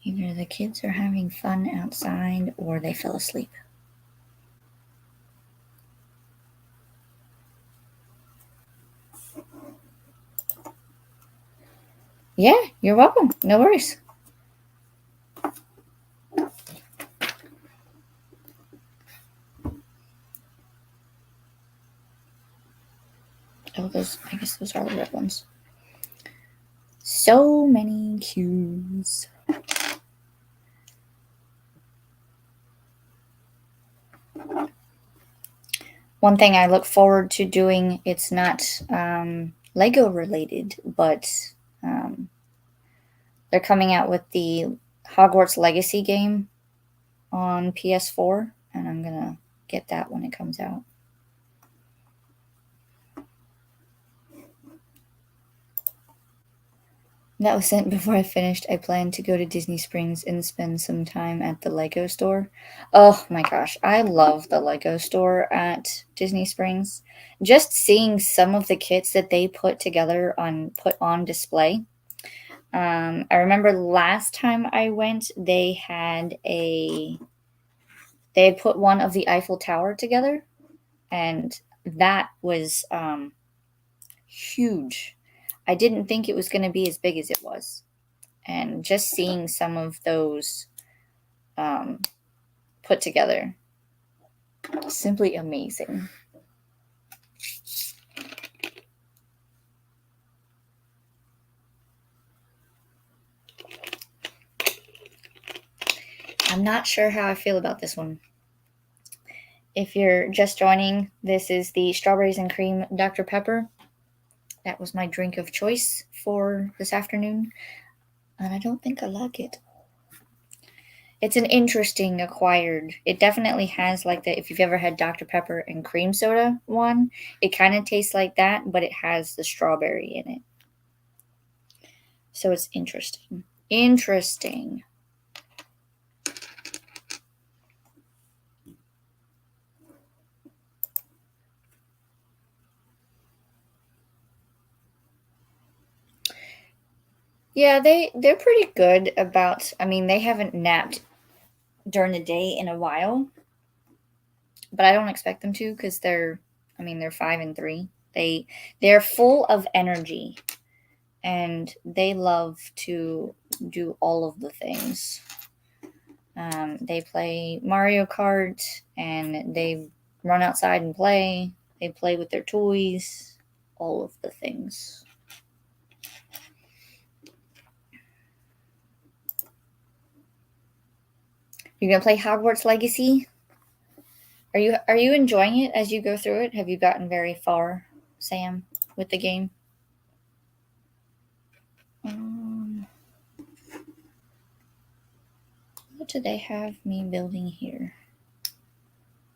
Either the kids are having fun outside or they fell asleep. Yeah, you're welcome. No worries. Oh, I guess those are the red ones. So many cues. One thing I look forward to doing, it's not Lego related, but they're coming out with the Hogwarts Legacy game on PS4, and I'm going to get that when it comes out. That was sent before I finished. I plan to go to Disney Springs and spend some time at the Lego store. Oh my gosh, I love the Lego store at Disney Springs. Just seeing some of the kits that they put on display. I remember last time I went, they had put one of the Eiffel Tower together, and that was huge. I didn't think it was going to be as big as it was. And just seeing some of those put together, simply amazing. I'm not sure how I feel about this one. If you're just joining, this is the Strawberries and Cream Dr. Pepper. That was my drink of choice for this afternoon, and I don't think I like it. It's an interesting acquired. It definitely has like the, if you've ever had Dr. Pepper and cream soda one, it kind of tastes like that, but it has the strawberry in it. So it's interesting. Interesting. Yeah, they're pretty good about, I mean, they haven't napped during the day in a while, but I don't expect them to because they're 5 and 3. They're full of energy, and they love to do all of the things. They play Mario Kart, and they run outside and play. They play with their toys, all of the things. You're gonna play Hogwarts Legacy? Are you enjoying it as you go through it? Have you gotten very far, Sam, with the game? What do they have me building here?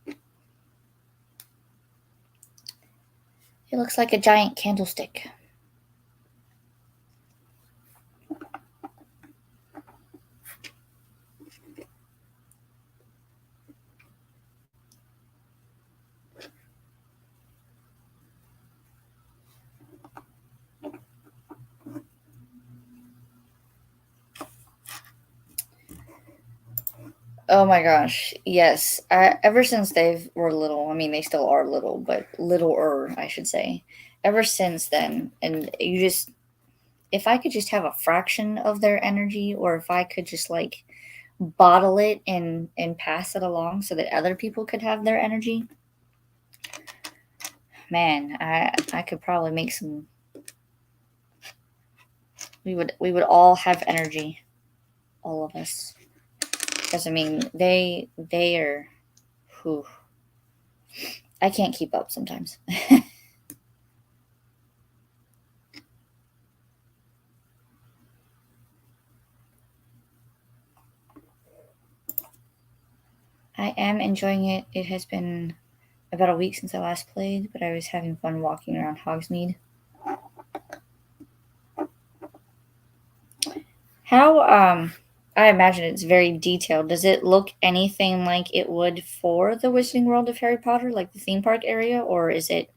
It looks like a giant candlestick. Oh my gosh, yes. Ever since they were little, I mean, they still are little, but littler, I should say. Ever since then, and if I could just have a fraction of their energy, or if I could just like bottle it and pass it along so that other people could have their energy, man, I could probably make some. We would all have energy, all of us. Because, I mean, they are... Whew, I can't keep up sometimes. I am enjoying it. It has been about a week since I last played, but I was having fun walking around Hogsmeade. How, I imagine it's very detailed. Does it look anything like it would for the Wizarding World of Harry Potter, like the theme park area, or is it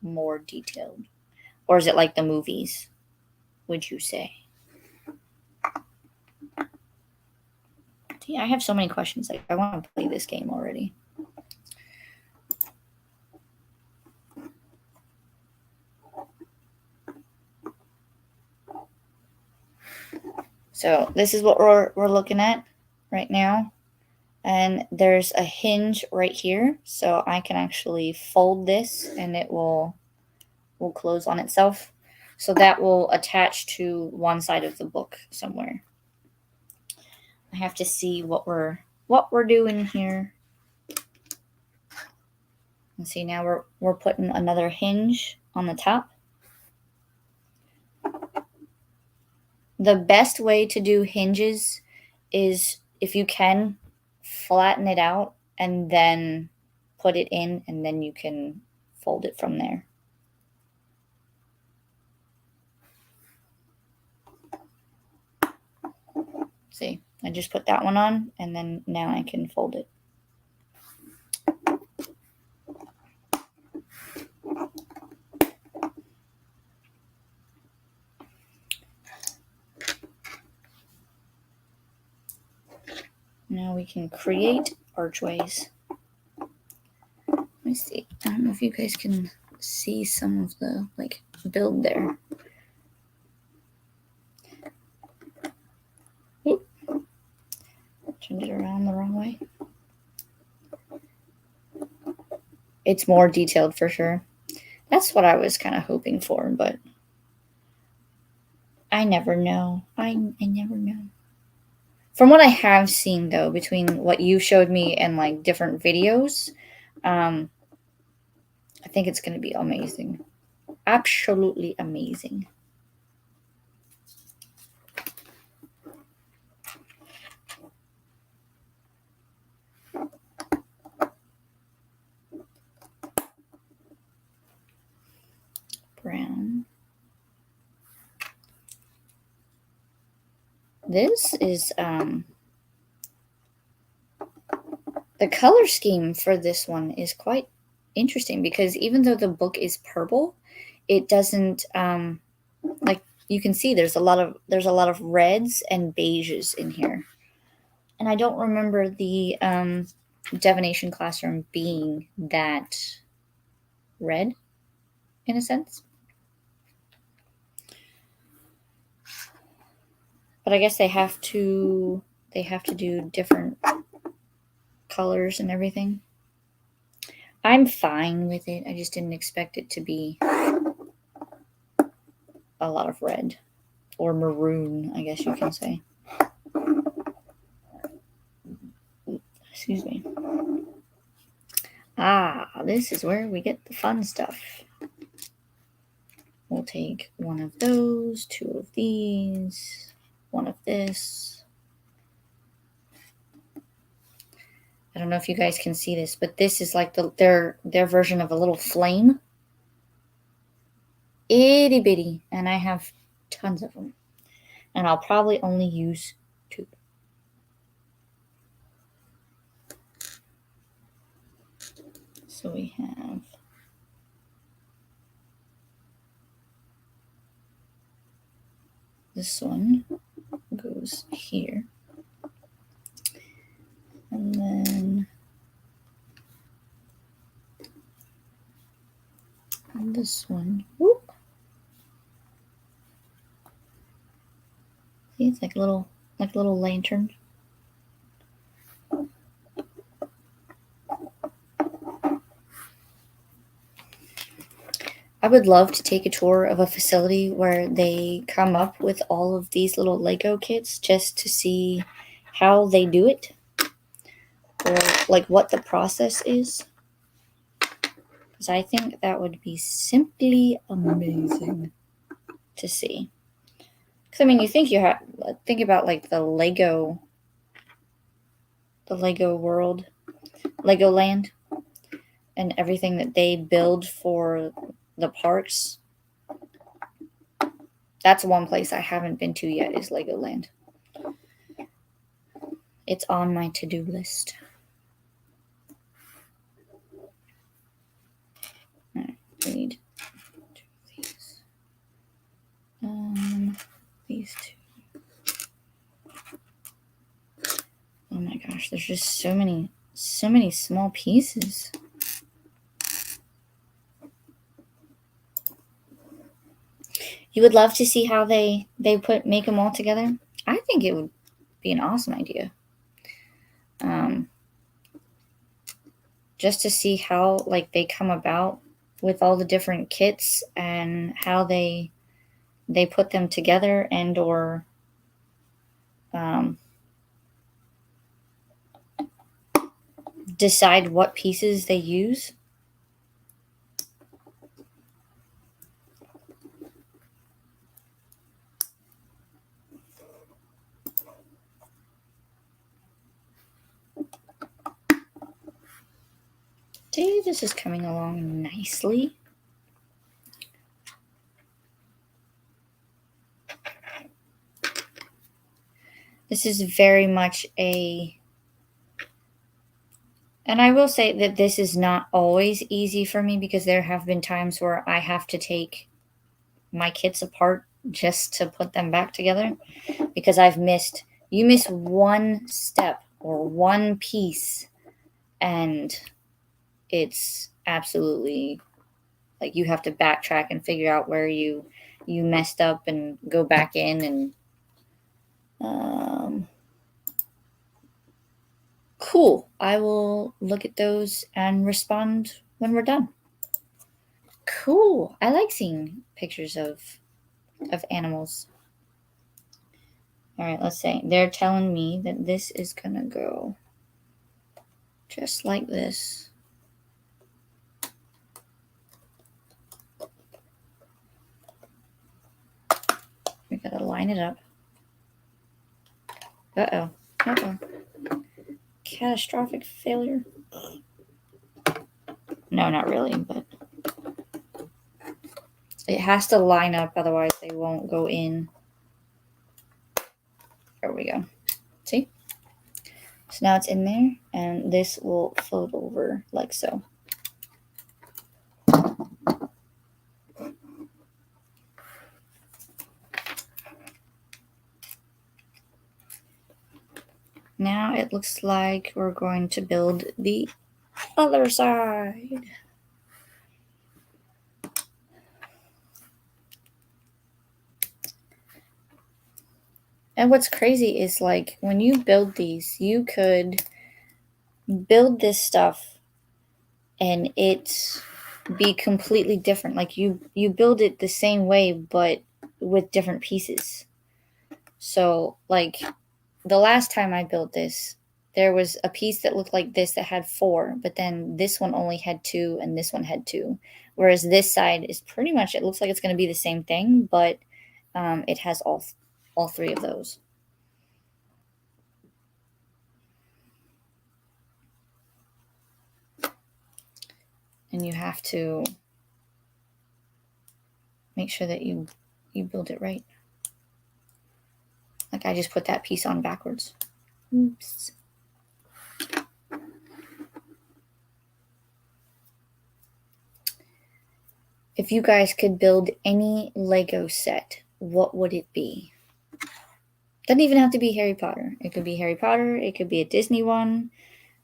more detailed? Or is it like the movies, would you say? Yeah, I have so many questions. Like, I want to play this game already. So this is what we're looking at right now. And there's a hinge right here. So I can actually fold this and it will close on itself. So that will attach to one side of the book somewhere. I have to see what we're doing here. And see, now we're putting another hinge on the top. The best way to do hinges is, if you can, flatten it out and then put it in, and then you can fold it from there. See, I just put that one on, and then now I can fold it. Now we can create archways. Let me see. I don't know if you guys can see some of the build there. Oop. Turned it around the wrong way. It's more detailed for sure. That's what I was kind of hoping for, but I never know. I never know. From what I have seen, though, between what you showed me and different videos, I think it's going to be amazing. Absolutely amazing. Brown. This is the color scheme for this one is quite interesting, because even though the book is purple, it doesn't you can see there's a lot of reds and beiges in here. And I don't remember the divination classroom being that red, in a sense. But I guess they have to do different colors and everything. I'm fine with it. I just didn't expect it to be a lot of red, or maroon, I guess you can say. Excuse me. This is where we get the fun stuff. We'll take one of those, two of these, one of this. I don't know if you guys can see this, but this is like their version of a little flame. Itty bitty. And I have tons of them. And I'll probably only use 2. So we have this one goes here. And then this one, whoop. See, it's like a little lantern. I would love to take a tour of a facility where they come up with all of these little Lego kits just to see how they do it. or like what the process is, because I think that would be simply amazing to see. Because I mean, you think about like the Lego world, Legoland, and everything that they build for the parks. That's one place I haven't been to yet, is Legoland. It's on my to-do list. All right, we need these. These two. Oh my gosh, there's just so many small pieces. You would love to see how they make them all together? I think it would be an awesome idea. Just to see how like they come about with all the different kits and how they put them together, and or decide what pieces they use. See, this is coming along nicely. This is very much and I will say that this is not always easy for me, because there have been times where I have to take my kits apart just to put them back together, because you miss one step or one piece and it's absolutely like you have to backtrack and figure out where you messed up and go back in and cool. I will look at those and respond when we're done. Cool. I like seeing pictures of animals. All right, let's say they're telling me that this is gonna go just like this. We gotta line it up. Uh-oh. Catastrophic failure. No, not really, but it has to line up, otherwise they won't go in. There we go. See? So now it's in there, and this will fold over like so. Now it looks like we're going to build the other side. And what's crazy is like when you build these, you could build this stuff and it be completely different. Like you build it the same way but with different pieces. So like the last time I built this, there was a piece that looked like this that had 4, but then this one only had 2 and this one had 2. Whereas this side is pretty much, it looks like it's going to be the same thing, but it has all 3 of those. And you have to make sure that you build it right. Like I just put that piece on backwards. Oops. If you guys could build any Lego set, what would it be? Doesn't even have to be Harry Potter. It could be Harry Potter. It could be a Disney one.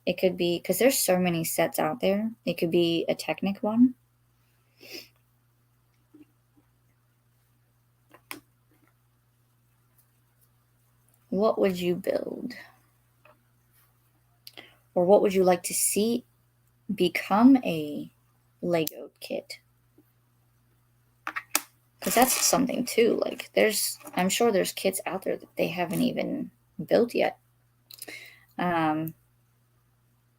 It could be, because there's so many sets out there. It could be a Technic one. What would you build? Or what would you like to see become a Lego kit? Because that's something too. Like I'm sure there's kits out there that they haven't even built yet.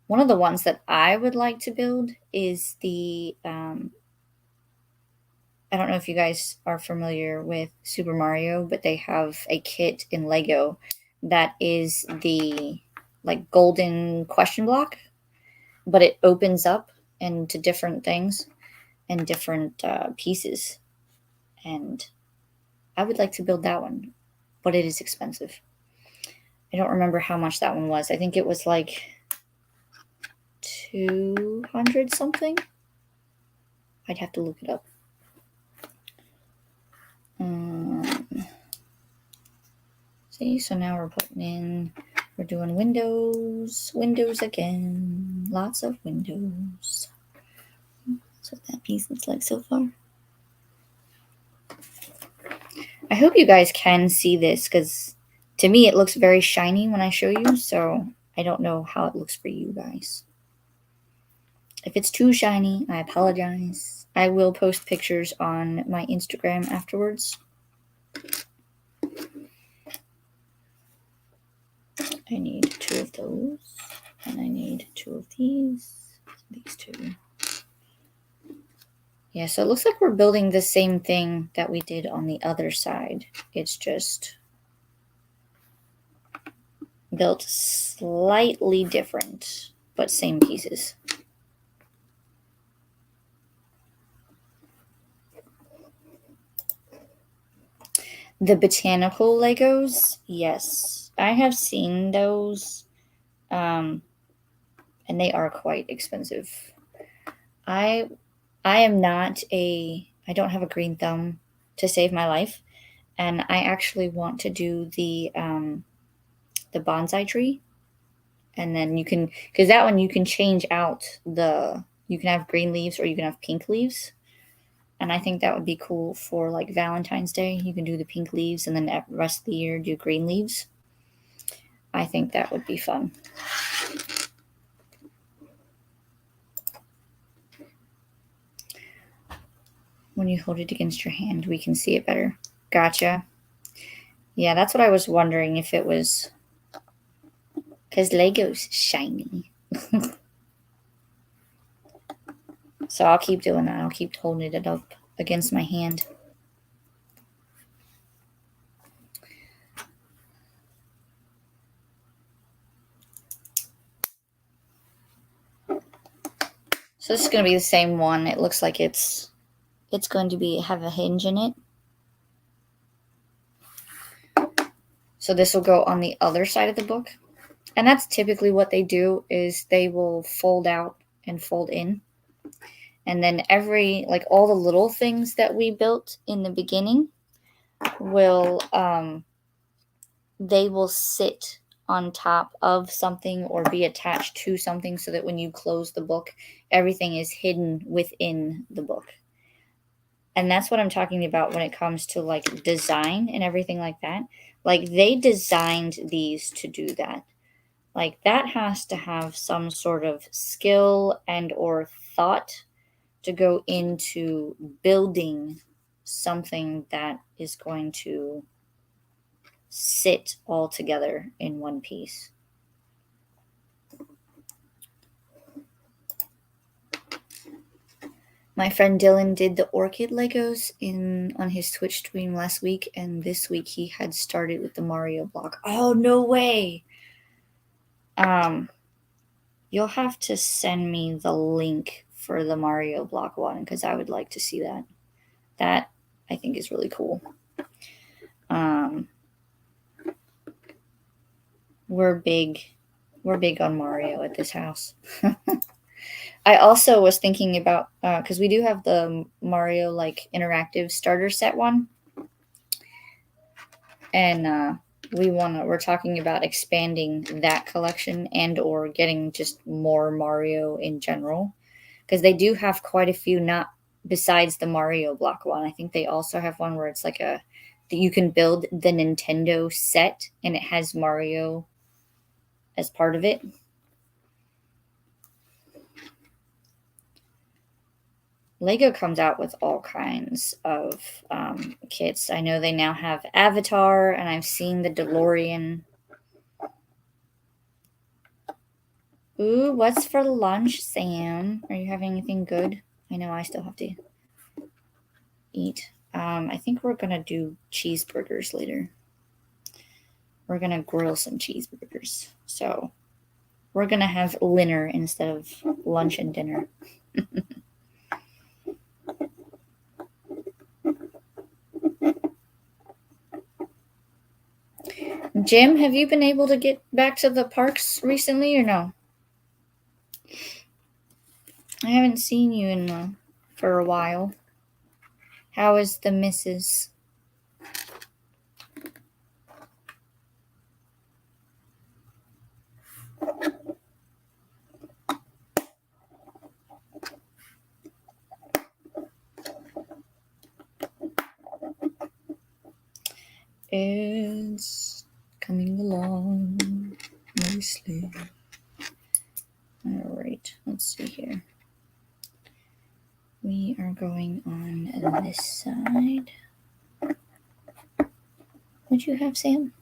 One of the ones that I would like to build is the I don't know if you guys are familiar with Super Mario, but they have a kit in Lego that is the like golden question block, but it opens up into different things and different pieces. And I would like to build that one, but it is expensive. I don't remember how much that one was. I think it was like 200 something. I'd have to look it up. See, so now we're doing windows again. Lots of windows. That's what that piece looks like so far. I hope you guys can see this because to me it looks very shiny when I show you, so I don't know how it looks for you guys. If it's too shiny, I apologize. I will post pictures on my Instagram afterwards. I need 2 of those, and I need 2 of these 2. Yeah, so it looks like we're building the same thing that we did on the other side. It's just built slightly different, but same pieces. The botanical Legos, yes. I have seen those, and they are quite expensive. I don't have a green thumb to save my life, and I actually want to do the bonsai tree, and then you can, because that one you can change out you can have green leaves or you can have pink leaves, and I think that would be cool for like Valentine's Day. You can do the pink leaves and then the rest of the year do green leaves. I think that would be fun. When you hold it against your hand, we can see it better. Gotcha. Yeah, that's what I was wondering, if it was because Lego's shiny. So I'll keep doing that. I'll keep holding it up against my hand. So this is going to be the same one. It looks like it's going to have a hinge in it. So this will go on the other side of the book. And that's typically what they do, is they will fold out and fold in. And then all the little things that we built in the beginning will they will sit on top of something or be attached to something, so that when you close the book, everything is hidden within the book. And that's what I'm talking about when it comes to like design and everything like that. Like they designed these to do that. Like that has to have some sort of skill and or thought to go into building something that is going to sit all together in one piece. My friend Dylan did the orchid Legos on his Twitch stream last week, and this week he had started with the Mario block. Oh, no way. You'll have to send me the link for the Mario block one, because I would like to see that. That I think is really cool. We're big on Mario at this house. I also was thinking about, because we do have the Mario like interactive starter set one, and we're talking about expanding that collection and or getting just more Mario in general, because they do have quite a few, not besides the Mario block one. I think they also have one where it's like that you can build the Nintendo set and it has Mario as part of it. Lego comes out with all kinds of kits. I know they now have Avatar, and I've seen the DeLorean. Ooh, what's for lunch, Sam? Are you having anything good? I know I still have to eat. I think we're gonna do cheeseburgers later. We're gonna grill some cheeseburgers. So we're gonna have dinner instead of lunch and dinner. Jim, have you been able to get back to the parks recently or no? I haven't seen you for a while. How is the missus? It's coming along nicely. All right, let's see here. We are going on this side. What'd you have, Sam?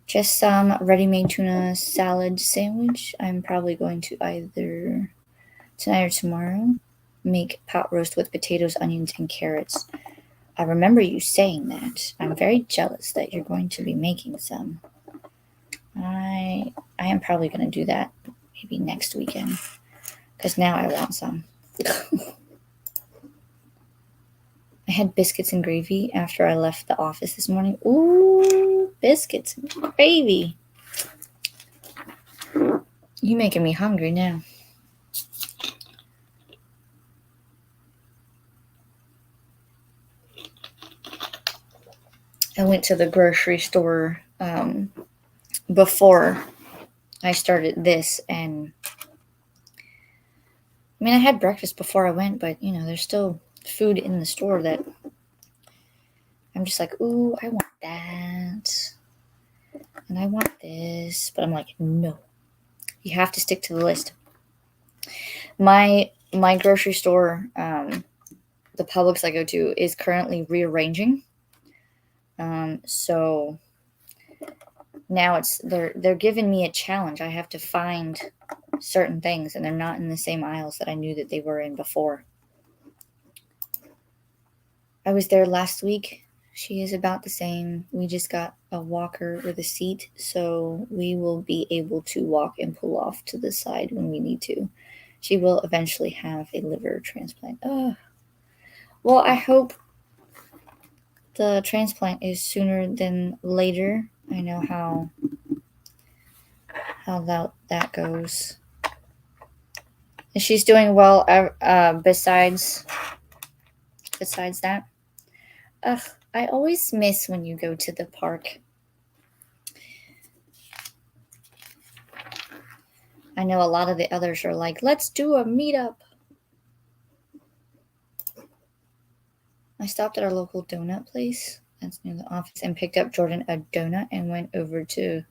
Just some ready-made tuna salad sandwich. I'm probably going to either tonight or tomorrow make pot roast with potatoes, onions, and carrots. I remember you saying that. I'm very jealous that you're going to be making some. I am probably going to do that maybe next weekend because now I want some. I had biscuits and gravy after I left the office this morning. Ooh, biscuits and gravy. You making me hungry now. I went to the grocery store before I started this, and I mean, I had breakfast before I went, but you know, there's still food in the store that I'm just like, ooh, I want that, and I want this, but I'm like, no, you have to stick to the list. My grocery store, the Publix I go to, is currently rearranging. So now they're giving me a challenge. I have to find certain things, and they're not in the same aisles that I knew that they were in before. I was there last week. She is about the same. We just got a walker with a seat, so we will be able to walk and pull off to the side when we need to. She will eventually have a liver transplant. Well, I hope the transplant is sooner than later. I know how that goes. And she's doing well. Besides that, I always miss when you go to the park. I know a lot of the others are like, let's do a meetup. I stopped at our local donut place that's near the office and picked up Jordan a donut and went over to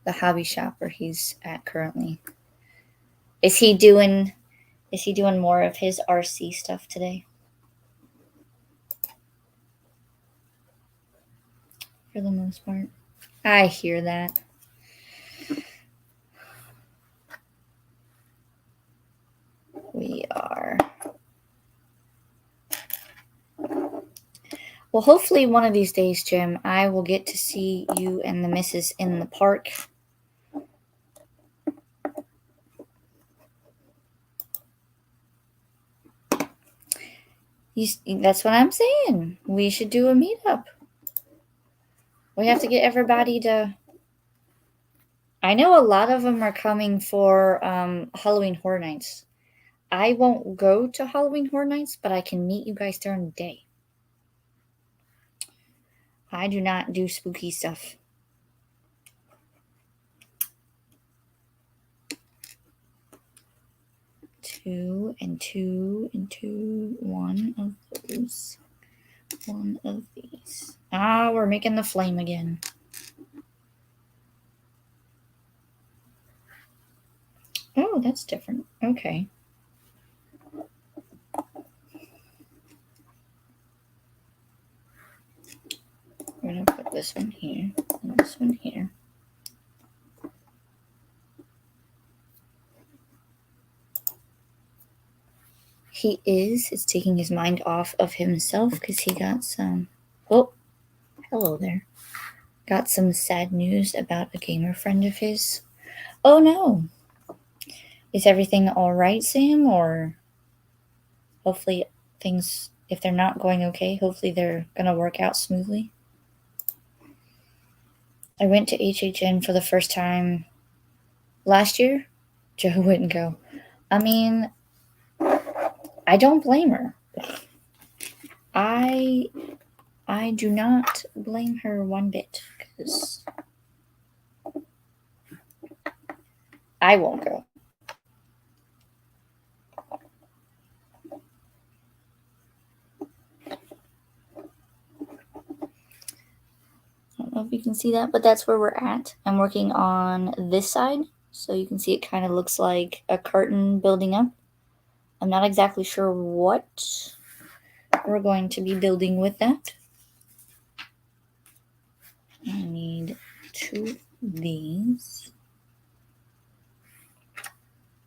the hobby shop where he's at currently. Is he doing more of his RC stuff today? For the most part. I hear that. We are. Well, hopefully one of these days, Jim, I will get to see you and the missus in the park. That's what I'm saying. We should do a meetup. We have to get everybody to... I know a lot of them are coming for Halloween Horror Nights. I won't go to Halloween Horror Nights, but I can meet you guys during the day. I do not do spooky stuff. Two and two and two. One of those. One of these. We're making the flame again. Oh, that's different. Okay. We're going to put this one here and this one here. He is. It's taking his mind off of himself because he got some... Oh, hello there. Got some sad news about a gamer friend of his. Oh no. Is everything all right, Sam? Or hopefully things, if they're not going okay, hopefully they're going to work out smoothly. I went to HHN for the first time last year. Joe wouldn't go. I mean, I don't blame her. I do not blame her one bit because I won't go. I don't know if you can see that, but that's where we're at. I'm working on this side, so you can see it kind of looks like a curtain building up. I'm not exactly sure what we're going to be building with that. I need 2 of these.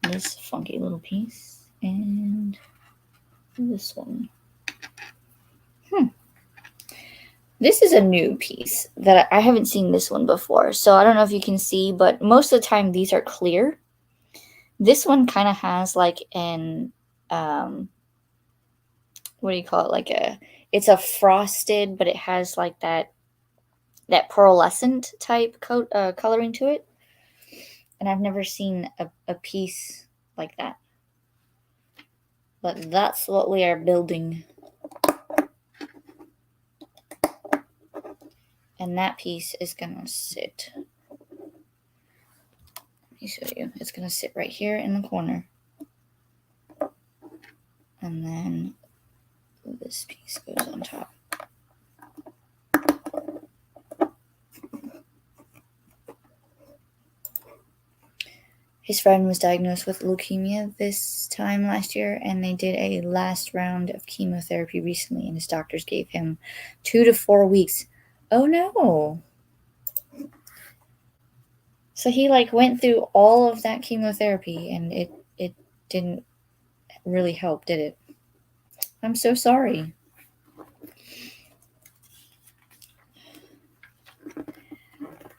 This funky little piece and this one. This is a new piece that I haven't seen this one before, so I don't know if you can see, but most of the time these are clear. This one kind of has like an what do you call it? Like it's a frosted, but it has like that pearlescent type coloring to it. And I've never seen a piece like that. But that's what we are building. And that piece is going to sit. Let me show you. It's going to sit right here in the corner. And then this piece goes on top. His friend was diagnosed with leukemia this time last year, and they did a last round of chemotherapy recently, and his doctors gave him 2 to 4 weeks. Oh no. So he like went through all of that chemotherapy and it didn't really help, did it? I'm so sorry.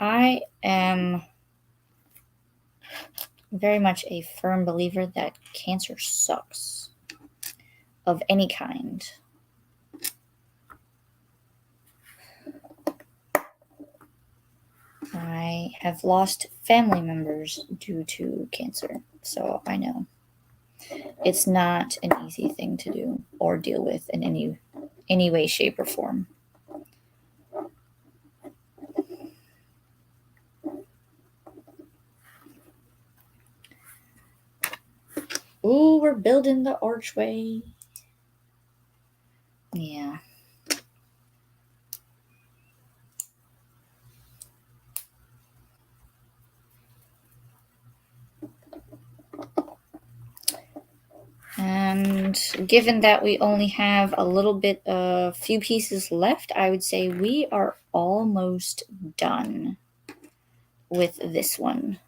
I am very much a firm believer that cancer sucks of any kind. I have lost family members due to cancer, so I know it's not an easy thing to do or deal with in any way, shape, or form. Ooh, we're building the archway. Yeah. And given that we only have a few pieces left, I would say we are almost done with this one.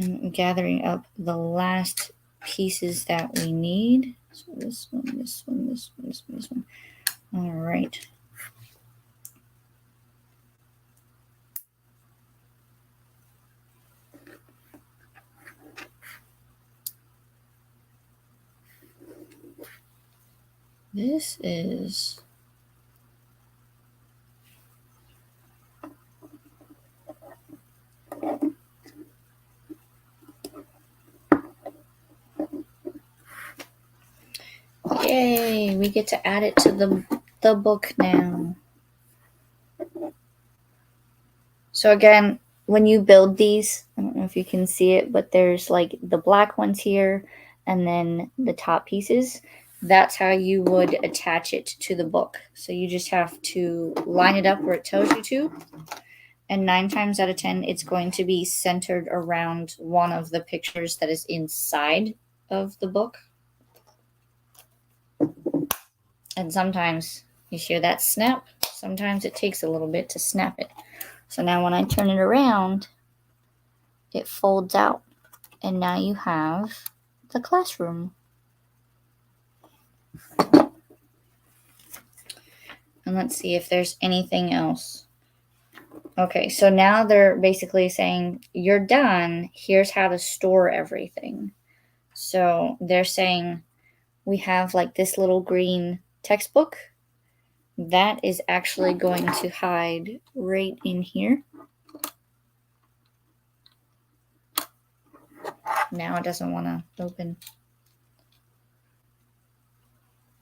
I'm gathering up the last pieces that we need. So this one, this one, this one, this one, this one. All right. This is yay, we get to add it to the book now. So again, when you build these, I don't know if you can see it, but there's like the black ones here and then the top pieces. That's how you would attach it to the book. So you just have to line it up where it tells you to. And 9 times out of 10, it's going to be centered around one of the pictures that is inside of the book. And sometimes you hear that snap. Sometimes it takes a little bit to snap it. So now when I turn it around, it folds out. And now you have the classroom. And let's see if there's anything else. Okay, so now they're basically saying, you're done. Here's how to store everything. So they're saying we have like this little green textbook. That is actually going to hide right in here. Now it doesn't want to open.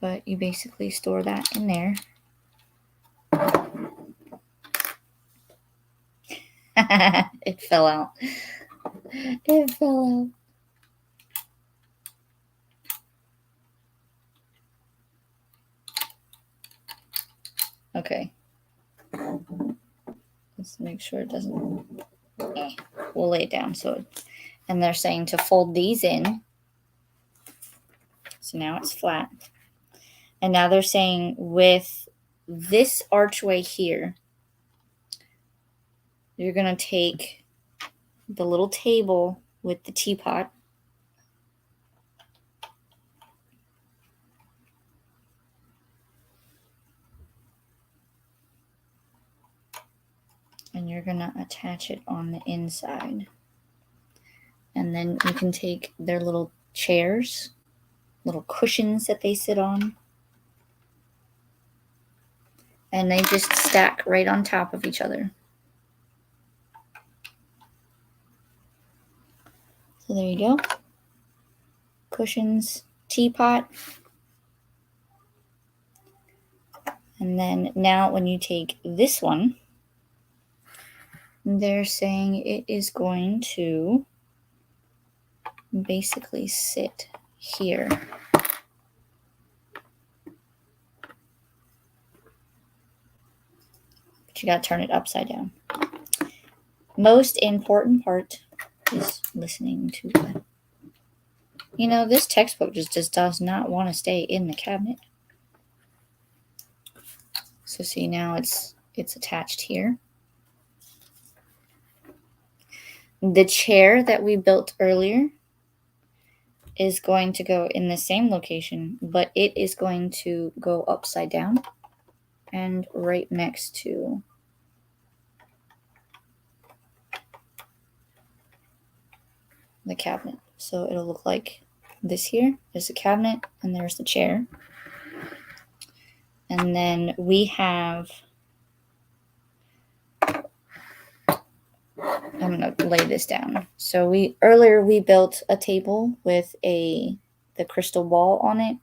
But you basically store that in there. It fell out. It fell out. Okay. Let's make sure it doesn't. We'll lay it down. And they're saying to fold these in. So now it's flat. And now they're saying with this archway here, you're going to take the little table with the teapot. And you're going to attach it on the inside. And then you can take their little chairs, little cushions that they sit on. And they just stack right on top of each other. So there you go. Cushions, teapot. And then now when you take this one, they're saying it is going to basically sit here. But you got to turn it upside down. Most important part is listening to that. You know, this textbook just does not want to stay in the cabinet. So see, now it's attached here. The chair that we built earlier is going to go in the same location, but it is going to go upside down and right next to the cabinet. So it'll look like this here. There's the cabinet and there's the chair. And then we have, I'm going to lay this down. So earlier we built a table with the crystal ball on it.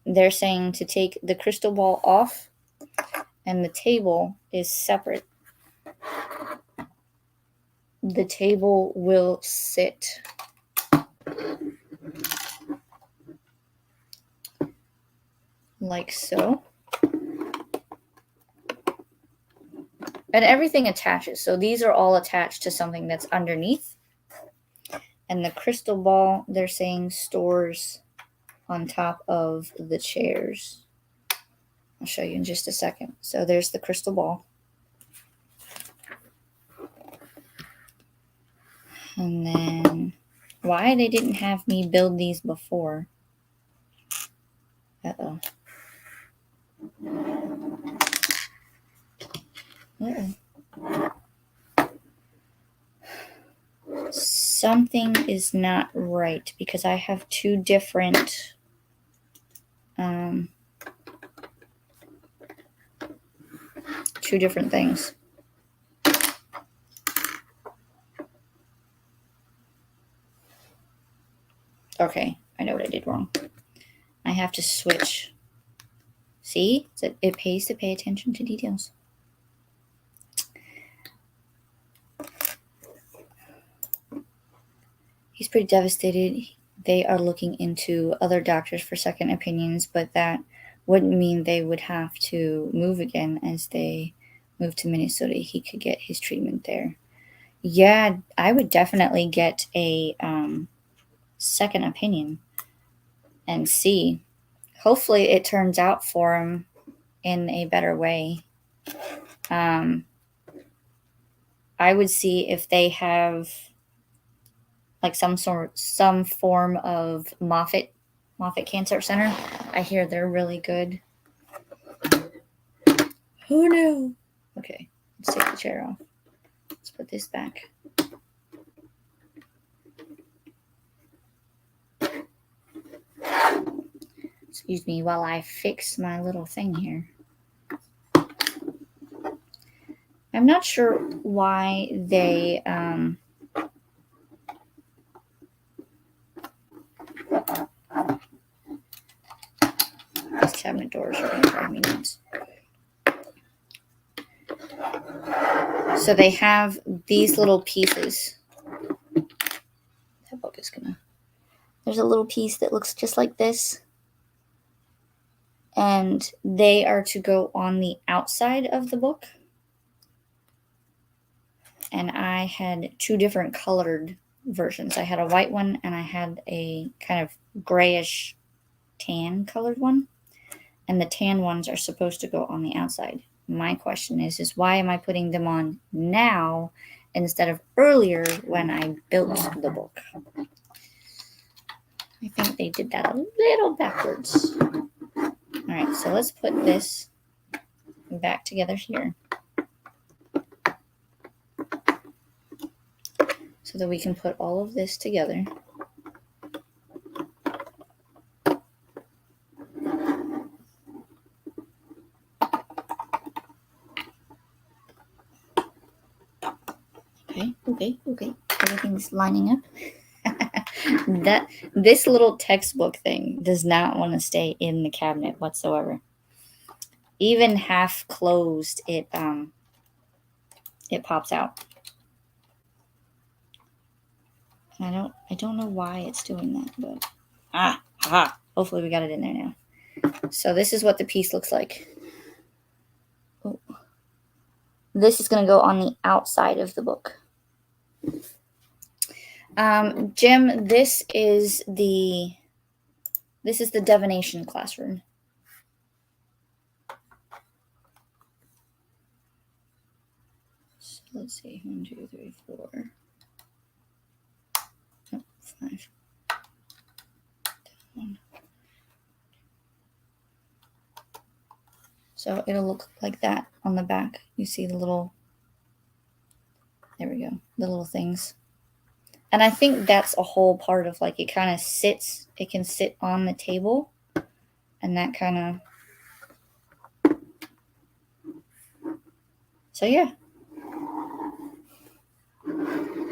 They're saying to take the crystal ball off and the table is separate. The table will sit like so. And everything attaches. So these are all attached to something that's underneath. And the crystal ball, they're saying, stores on top of the chairs. I'll show you in just a second. So there's the crystal ball. And then why they didn't have me build these before. Uh-oh. Something is not right because I have two different things. Okay, I know what I did wrong. I have to switch. See? It pays to pay attention to details. He's pretty devastated. They are looking into other doctors for second opinions, but that wouldn't mean they would have to move again as they move to Minnesota. He could get his treatment there. Yeah, I would definitely get a second opinion and see. Hopefully it turns out for him in a better way. I would see if they have like some form of Moffitt Cancer Center. I hear they're really good. Oh no. Okay, let's take the chair off. Let's put this back. Excuse me while I fix my little thing here. I'm not sure why they these cabinet doors are going to drive me nuts. So they have these little pieces. That book is gonna. There's a little piece that looks just like this. And they are to go on the outside of the book. And I had two different colored versions. I had a white one and I had a kind of grayish tan colored one. And the tan ones are supposed to go on the outside. My question is why am I putting them on now instead of earlier when I built the book? I think they did that a little backwards. All right, so let's put this back together here so that we can put all of this together. Okay. Everything's lining up. This little textbook thing does not want to stay in the cabinet whatsoever. Even half closed, it pops out. I don't know why it's doing that, but hopefully we got it in there now. So this is what the piece looks like. Oh. This is going to go on the outside of the book. Jim, this is the divination classroom. So let's see, 1, 2, 3, 4, 5. So it'll look like that on the back. You see the little, there we go, the little things. And I think that's a whole part of like, it kind of sits, it can sit on the table and that kind of, so yeah.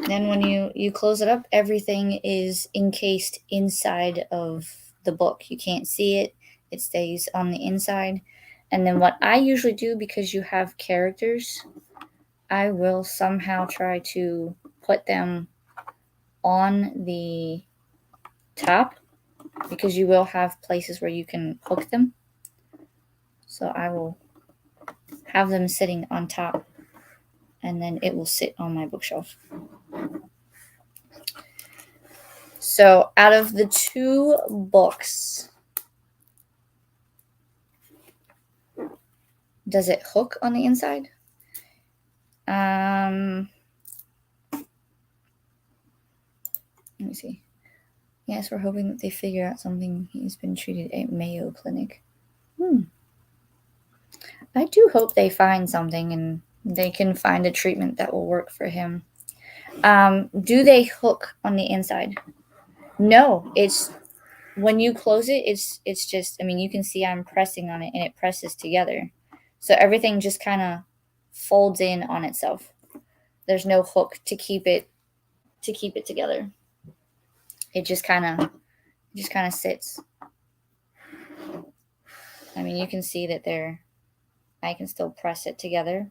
Then when you close it up, everything is encased inside of the book. You can't see it. It stays on the inside. And then what I usually do, because you have characters, I will somehow try to put them on the top because you will have places where you can hook them. So I will have them sitting on top and then it will sit on my bookshelf. So out of the two books, does it hook on the inside? Let me see. Yes, we're hoping that they figure out something. He's been treated at Mayo Clinic. I do hope they find something and they can find a treatment that will work for him. Do they hook on the inside? No, it's when you close it, it's just, I mean, you can see I'm pressing on it and it presses together. So everything just kind of folds in on itself. There's no hook to keep it together. It just kind of sits. I mean, you can see that I can still press it together.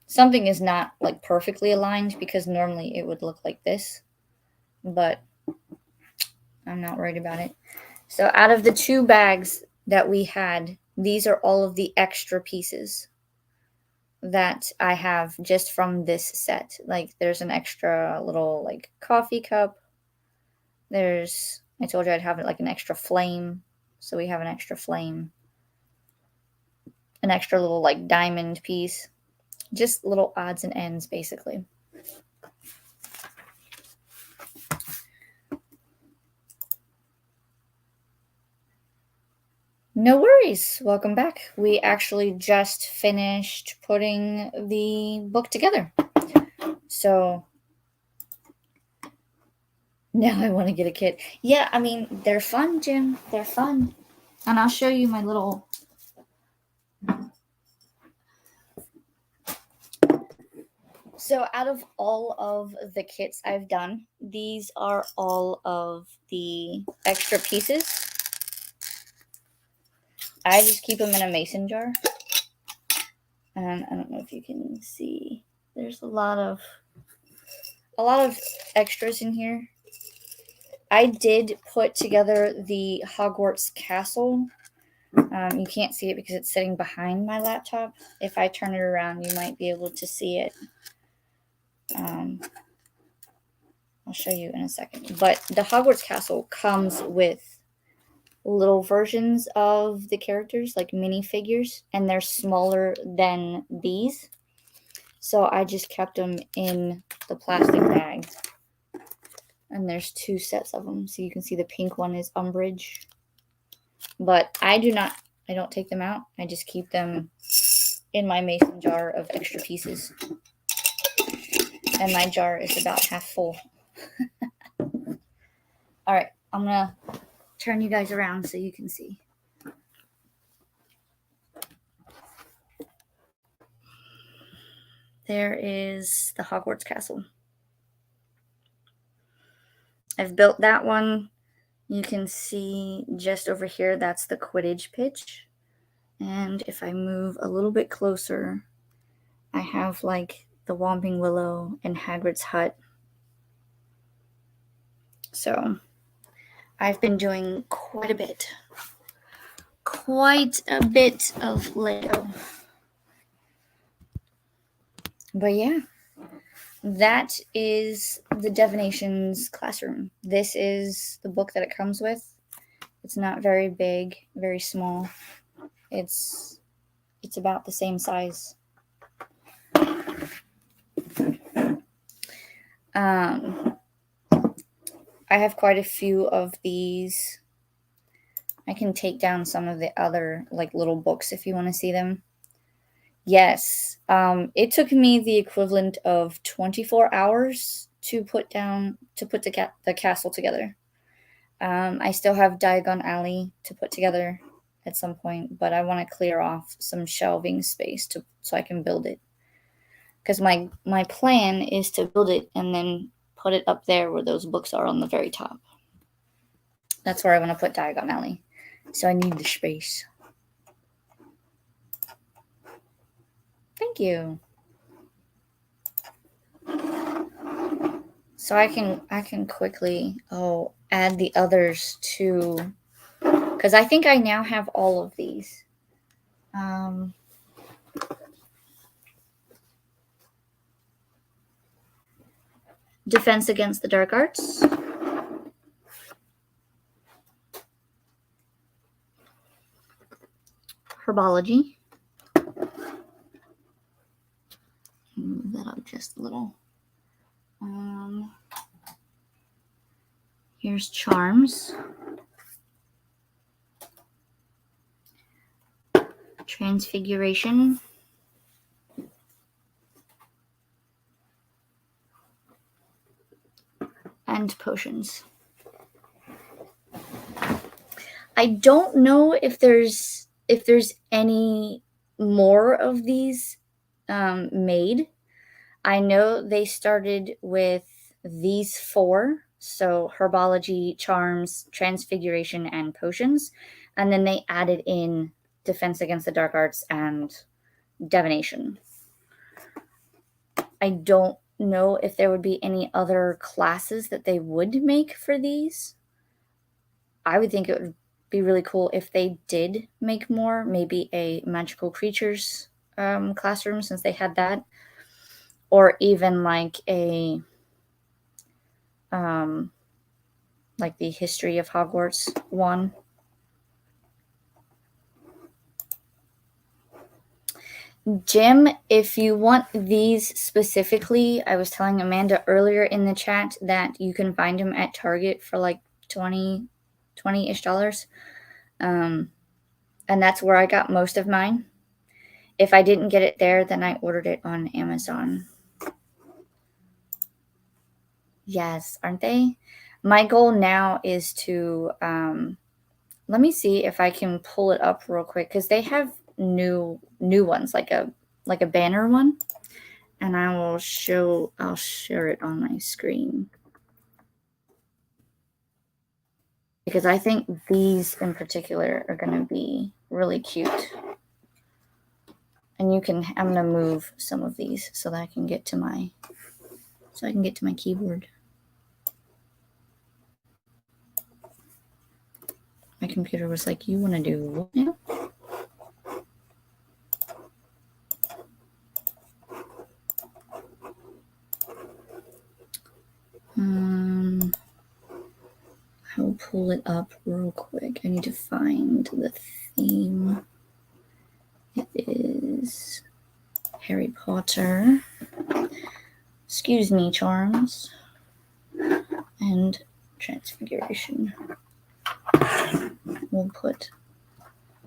Something is not like perfectly aligned because normally it would look like this, but I'm not worried about it. So out of the two bags that we had, these are all of the extra pieces that I have just from this set. Like there's an extra little like coffee cup. I told you I'd have like an extra flame. So we have an extra flame. An extra little like diamond piece. Just little odds and ends basically. No worries. Welcome back. We actually just finished putting the book together. So now I want to get a kit. Yeah, I mean, they're fun, Jim. They're fun. And I'll show you my little... So out of all of the kits I've done, these are all of the extra pieces. I just keep them in a mason jar. And I don't know if you can see. There's a lot of extras in here. I did put together the Hogwarts castle. You can't see it because it's sitting behind my laptop. If I turn it around, you might be able to see it. I'll show you in a second. But the Hogwarts castle comes with little versions of the characters, like minifigures, and they're smaller than these. So I just kept them in the plastic bag. And there's 2 sets of them. So you can see the pink one is Umbridge. But I don't take them out. I just keep them in my mason jar of extra pieces. And my jar is about half full. All right, I'm going to turn you guys around so you can see. There is the Hogwarts castle. I've built that one. You can see just over here, that's the Quidditch pitch. And if I move a little bit closer, I have like the Whomping Willow and Hagrid's hut. So I've been doing quite a bit of Lego. But yeah, that is the Divinations classroom. This is the book that it comes with. It's not very big, very small. It's about the same size. I have quite a few of these. I can take down some of the other like little books if you want to see them. Yes, it took me the equivalent of 24 hours to put the castle together. I still have Diagon Alley to put together at some point, but I want to clear off some shelving space so I can build it. Because my plan is to build it and then put it up there where those books are on the very top. That's where I want to put Diagon Alley. So I need the space. Thank you. So I can quickly add the others to, because I think I now have all of these. Defense Against the Dark Arts. Herbology. Move that up just a little. Here's Charms. Transfiguration. And Potions. I don't know if there's any more of these made. I know they started with these 4, so Herbology, Charms, Transfiguration, and Potions, and then they added in Defense Against the Dark Arts and Divination. I don't know if there would be any other classes that they would make for these. I would think it would be really cool if they did make more, maybe a Magical Creatures classroom, since they had that. Or even like a like the History of Hogwarts one. Jim, if you want these specifically, I was telling Amanda earlier in the chat that you can find them at Target for like $20-ish. And that's where I got most of mine. If I didn't get it there, then I ordered it on Amazon. Yes, aren't they? My goal now is to, let me see if I can pull it up real quick because they have new ones, like a banner one, and I'll share it on my screen because I think these in particular are going to be really cute. And I'm going to move some of these so that I can get to my keyboard. My computer was like, you want to do what now? I'll pull it up real quick. I need to find the theme. It is Harry Potter. Excuse me, Charms. And Transfiguration. We'll put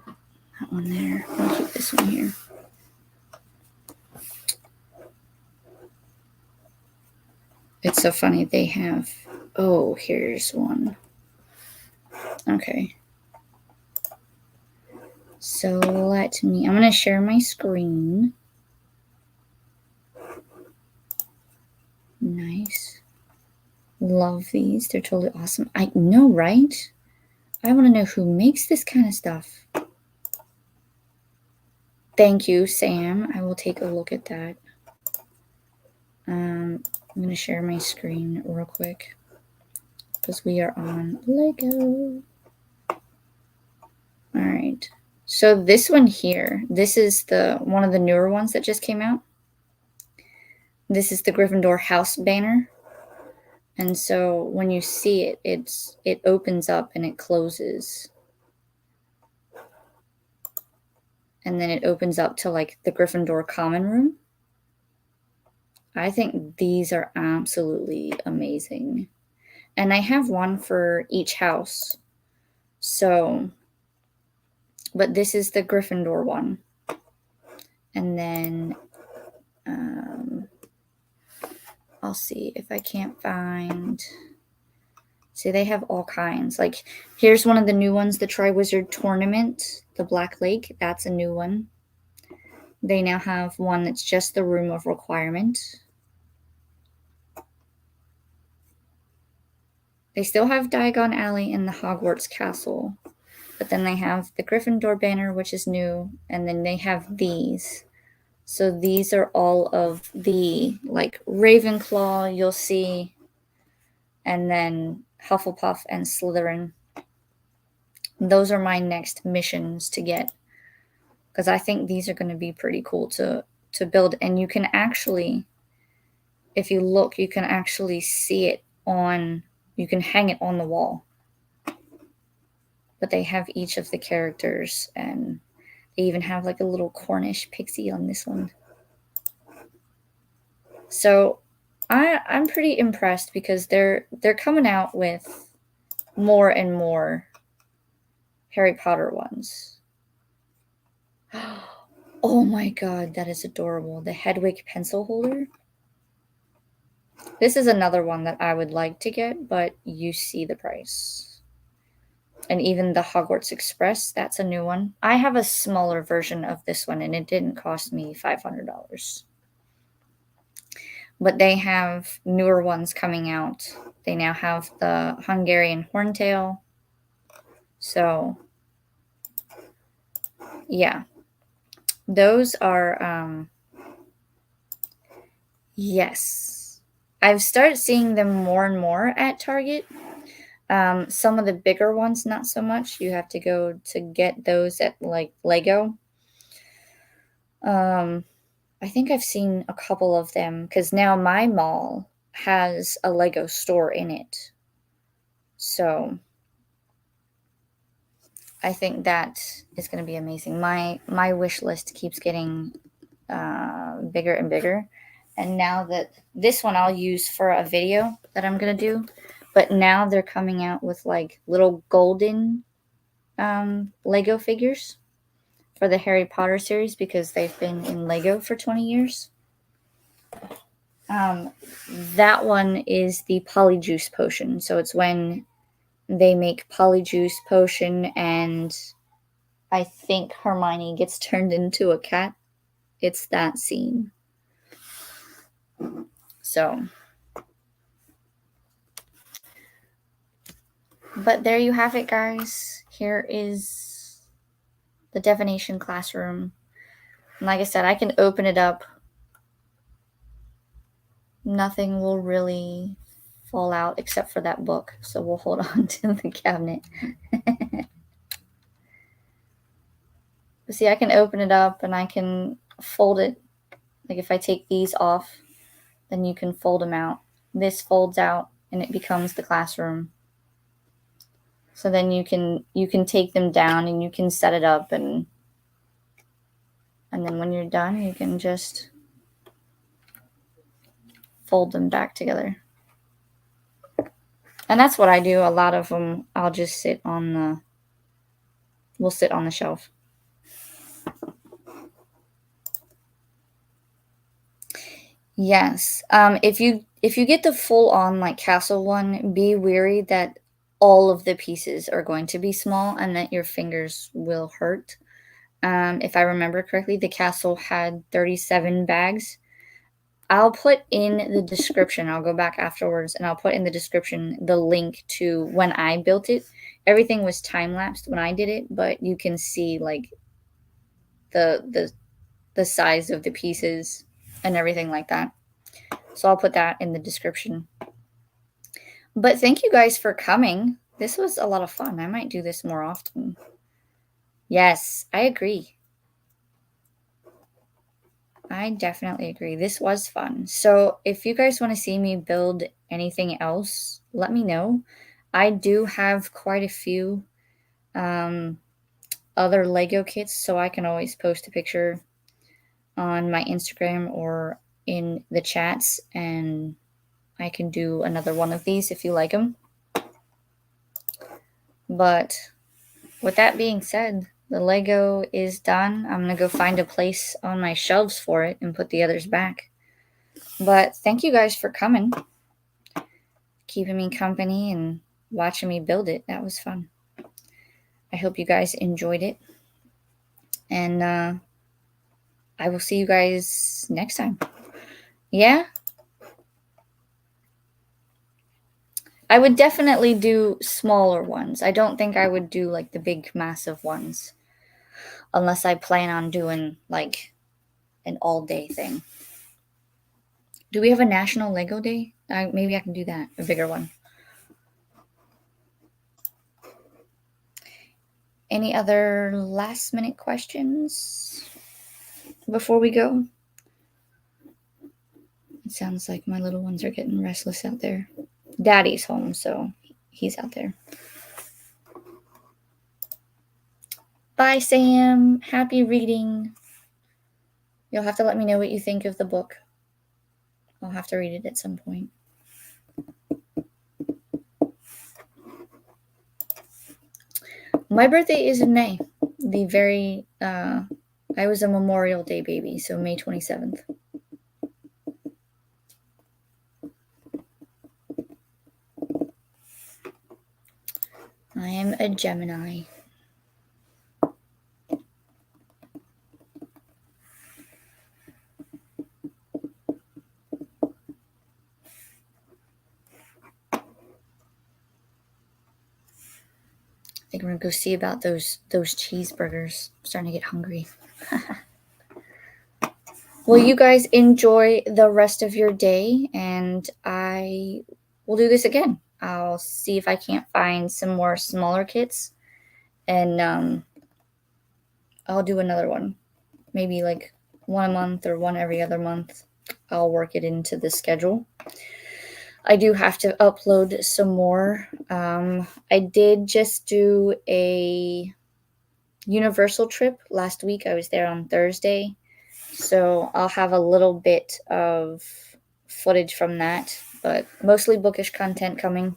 that one there. We'll keep this one here. It's so funny. They have... Oh, here's one. Okay. So let me... I'm going to share my screen. Nice. Love these. They're totally awesome. I know, right? I want to know who makes this kind of stuff. Thank you, Sam. I will take a look at that. I'm going to share my screen real quick because we are on Lego. All right. So this one here, this is one of the newer ones that just came out. This is the Gryffindor house banner. And so when you see it, it opens up and it closes. And then it opens up to like the Gryffindor common room. I think these are absolutely amazing. And I have one for each house. So, but this is the Gryffindor one. And then I'll see if I can't find... See, they have all kinds. Like, here's one of the new ones, the Triwizard Tournament, the Black Lake. That's a new one. They now have one that's just the Room of Requirement. They still have Diagon Alley and the Hogwarts Castle. But then they have the Gryffindor banner, which is new. And then they have these. So these are all of the, like, Ravenclaw you'll see. And then Hufflepuff and Slytherin. Those are my next missions to get. Because I think these are going to be pretty cool to build. And you can actually, if you look, you can actually see it on... You can hang it on the wall. But they have each of the characters, and they even have like a little Cornish pixie on this one. So I'm pretty impressed because they're coming out with more and more Harry Potter ones. Oh my god, that is adorable. The Hedwig pencil holder. This is another one that I would like to get, but you see the price. And even the Hogwarts Express, that's a new one. I have a smaller version of this one, and it didn't cost me $500. But they have newer ones coming out. They now have the Hungarian Horntail. So, yeah. Those are, yes. I've started seeing them more and more at Target. Some of the bigger ones, not so much. You have to go to get those at like Lego. I think I've seen a couple of them because now my mall has a Lego store in it. So I think that is going to be amazing. My wish list keeps getting bigger and bigger. And now that this one I'll use for a video that I'm going to do. But now they're coming out with like little golden Lego figures. for the Harry Potter series because they've been in Lego for 20 years. That one is the Polyjuice potion. So it's when they make Polyjuice potion and I think Hermione gets turned into a cat. It's that scene. So, but there you have it, guys. Here is the divination classroom. And like I said, I can open it up. Nothing will really fall out except for that book. So we'll hold on to the cabinet. But see, I can open it up and I can fold it. Like if I take these off, then you can fold them out. This folds out and it becomes the classroom. So then you can take them down and you can set it up and then when you're done, you can just fold them back together. And that's what I do. A lot of them I'll just sit on the shelf. Yes. If you get the full on like castle one, be wary that all of the pieces are going to be small and that your fingers will hurt. If I remember correctly, the castle had 37 bags. I'll put in the description. I'll go back afterwards and I'll put in the description the link to when I built it. Everything was time lapsed when I did it, but you can see like the size of the pieces and everything like that. So I'll put that in the description. But thank you guys for coming. This was a lot of fun. I might do this more often. Yes, I agree. I definitely agree. This was fun. So if you guys want to see me build anything else, let me know. I do have quite a few other Lego kits, so I can always post a picture on my Instagram or in the chats, and I can do another one of these if you like them. But with that being said, the Lego is done. I'm going to go find a place on my shelves for it and put the others back. But thank you guys for coming, keeping me company and watching me build it. That was fun. I hope you guys enjoyed it. And I will see you guys next time. Yeah? I would definitely do smaller ones. I don't think I would do like the big massive ones unless I plan on doing like an all-day thing. Do we have a National Lego Day? Maybe I can do that, a bigger one. Any other last-minute questions before we go? It sounds like my little ones are getting restless out there. Daddy's home, so he's out there. Bye, Sam. Happy reading. You'll have to let me know what you think of the book. I'll have to read it at some point. My birthday is in May. I was a Memorial Day baby, so May 27th. I am a Gemini. I think we're gonna go see about those cheeseburgers. I'm starting to get hungry. Well, you guys enjoy the rest of your day, and I will do this again. I'll see if I can't find some more smaller kits, and I'll do another one. Maybe like one a month or one every other month. I'll work it into the schedule. I do have to upload some more. I did just do a Universal trip last week. I was there on Thursday. So I'll have a little bit of footage from that, but mostly bookish content coming.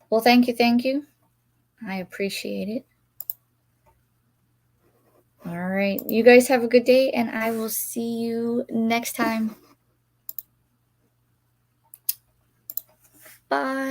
Well, thank you. I appreciate it. All right. You guys have a good day, and I will see you next time. Bye.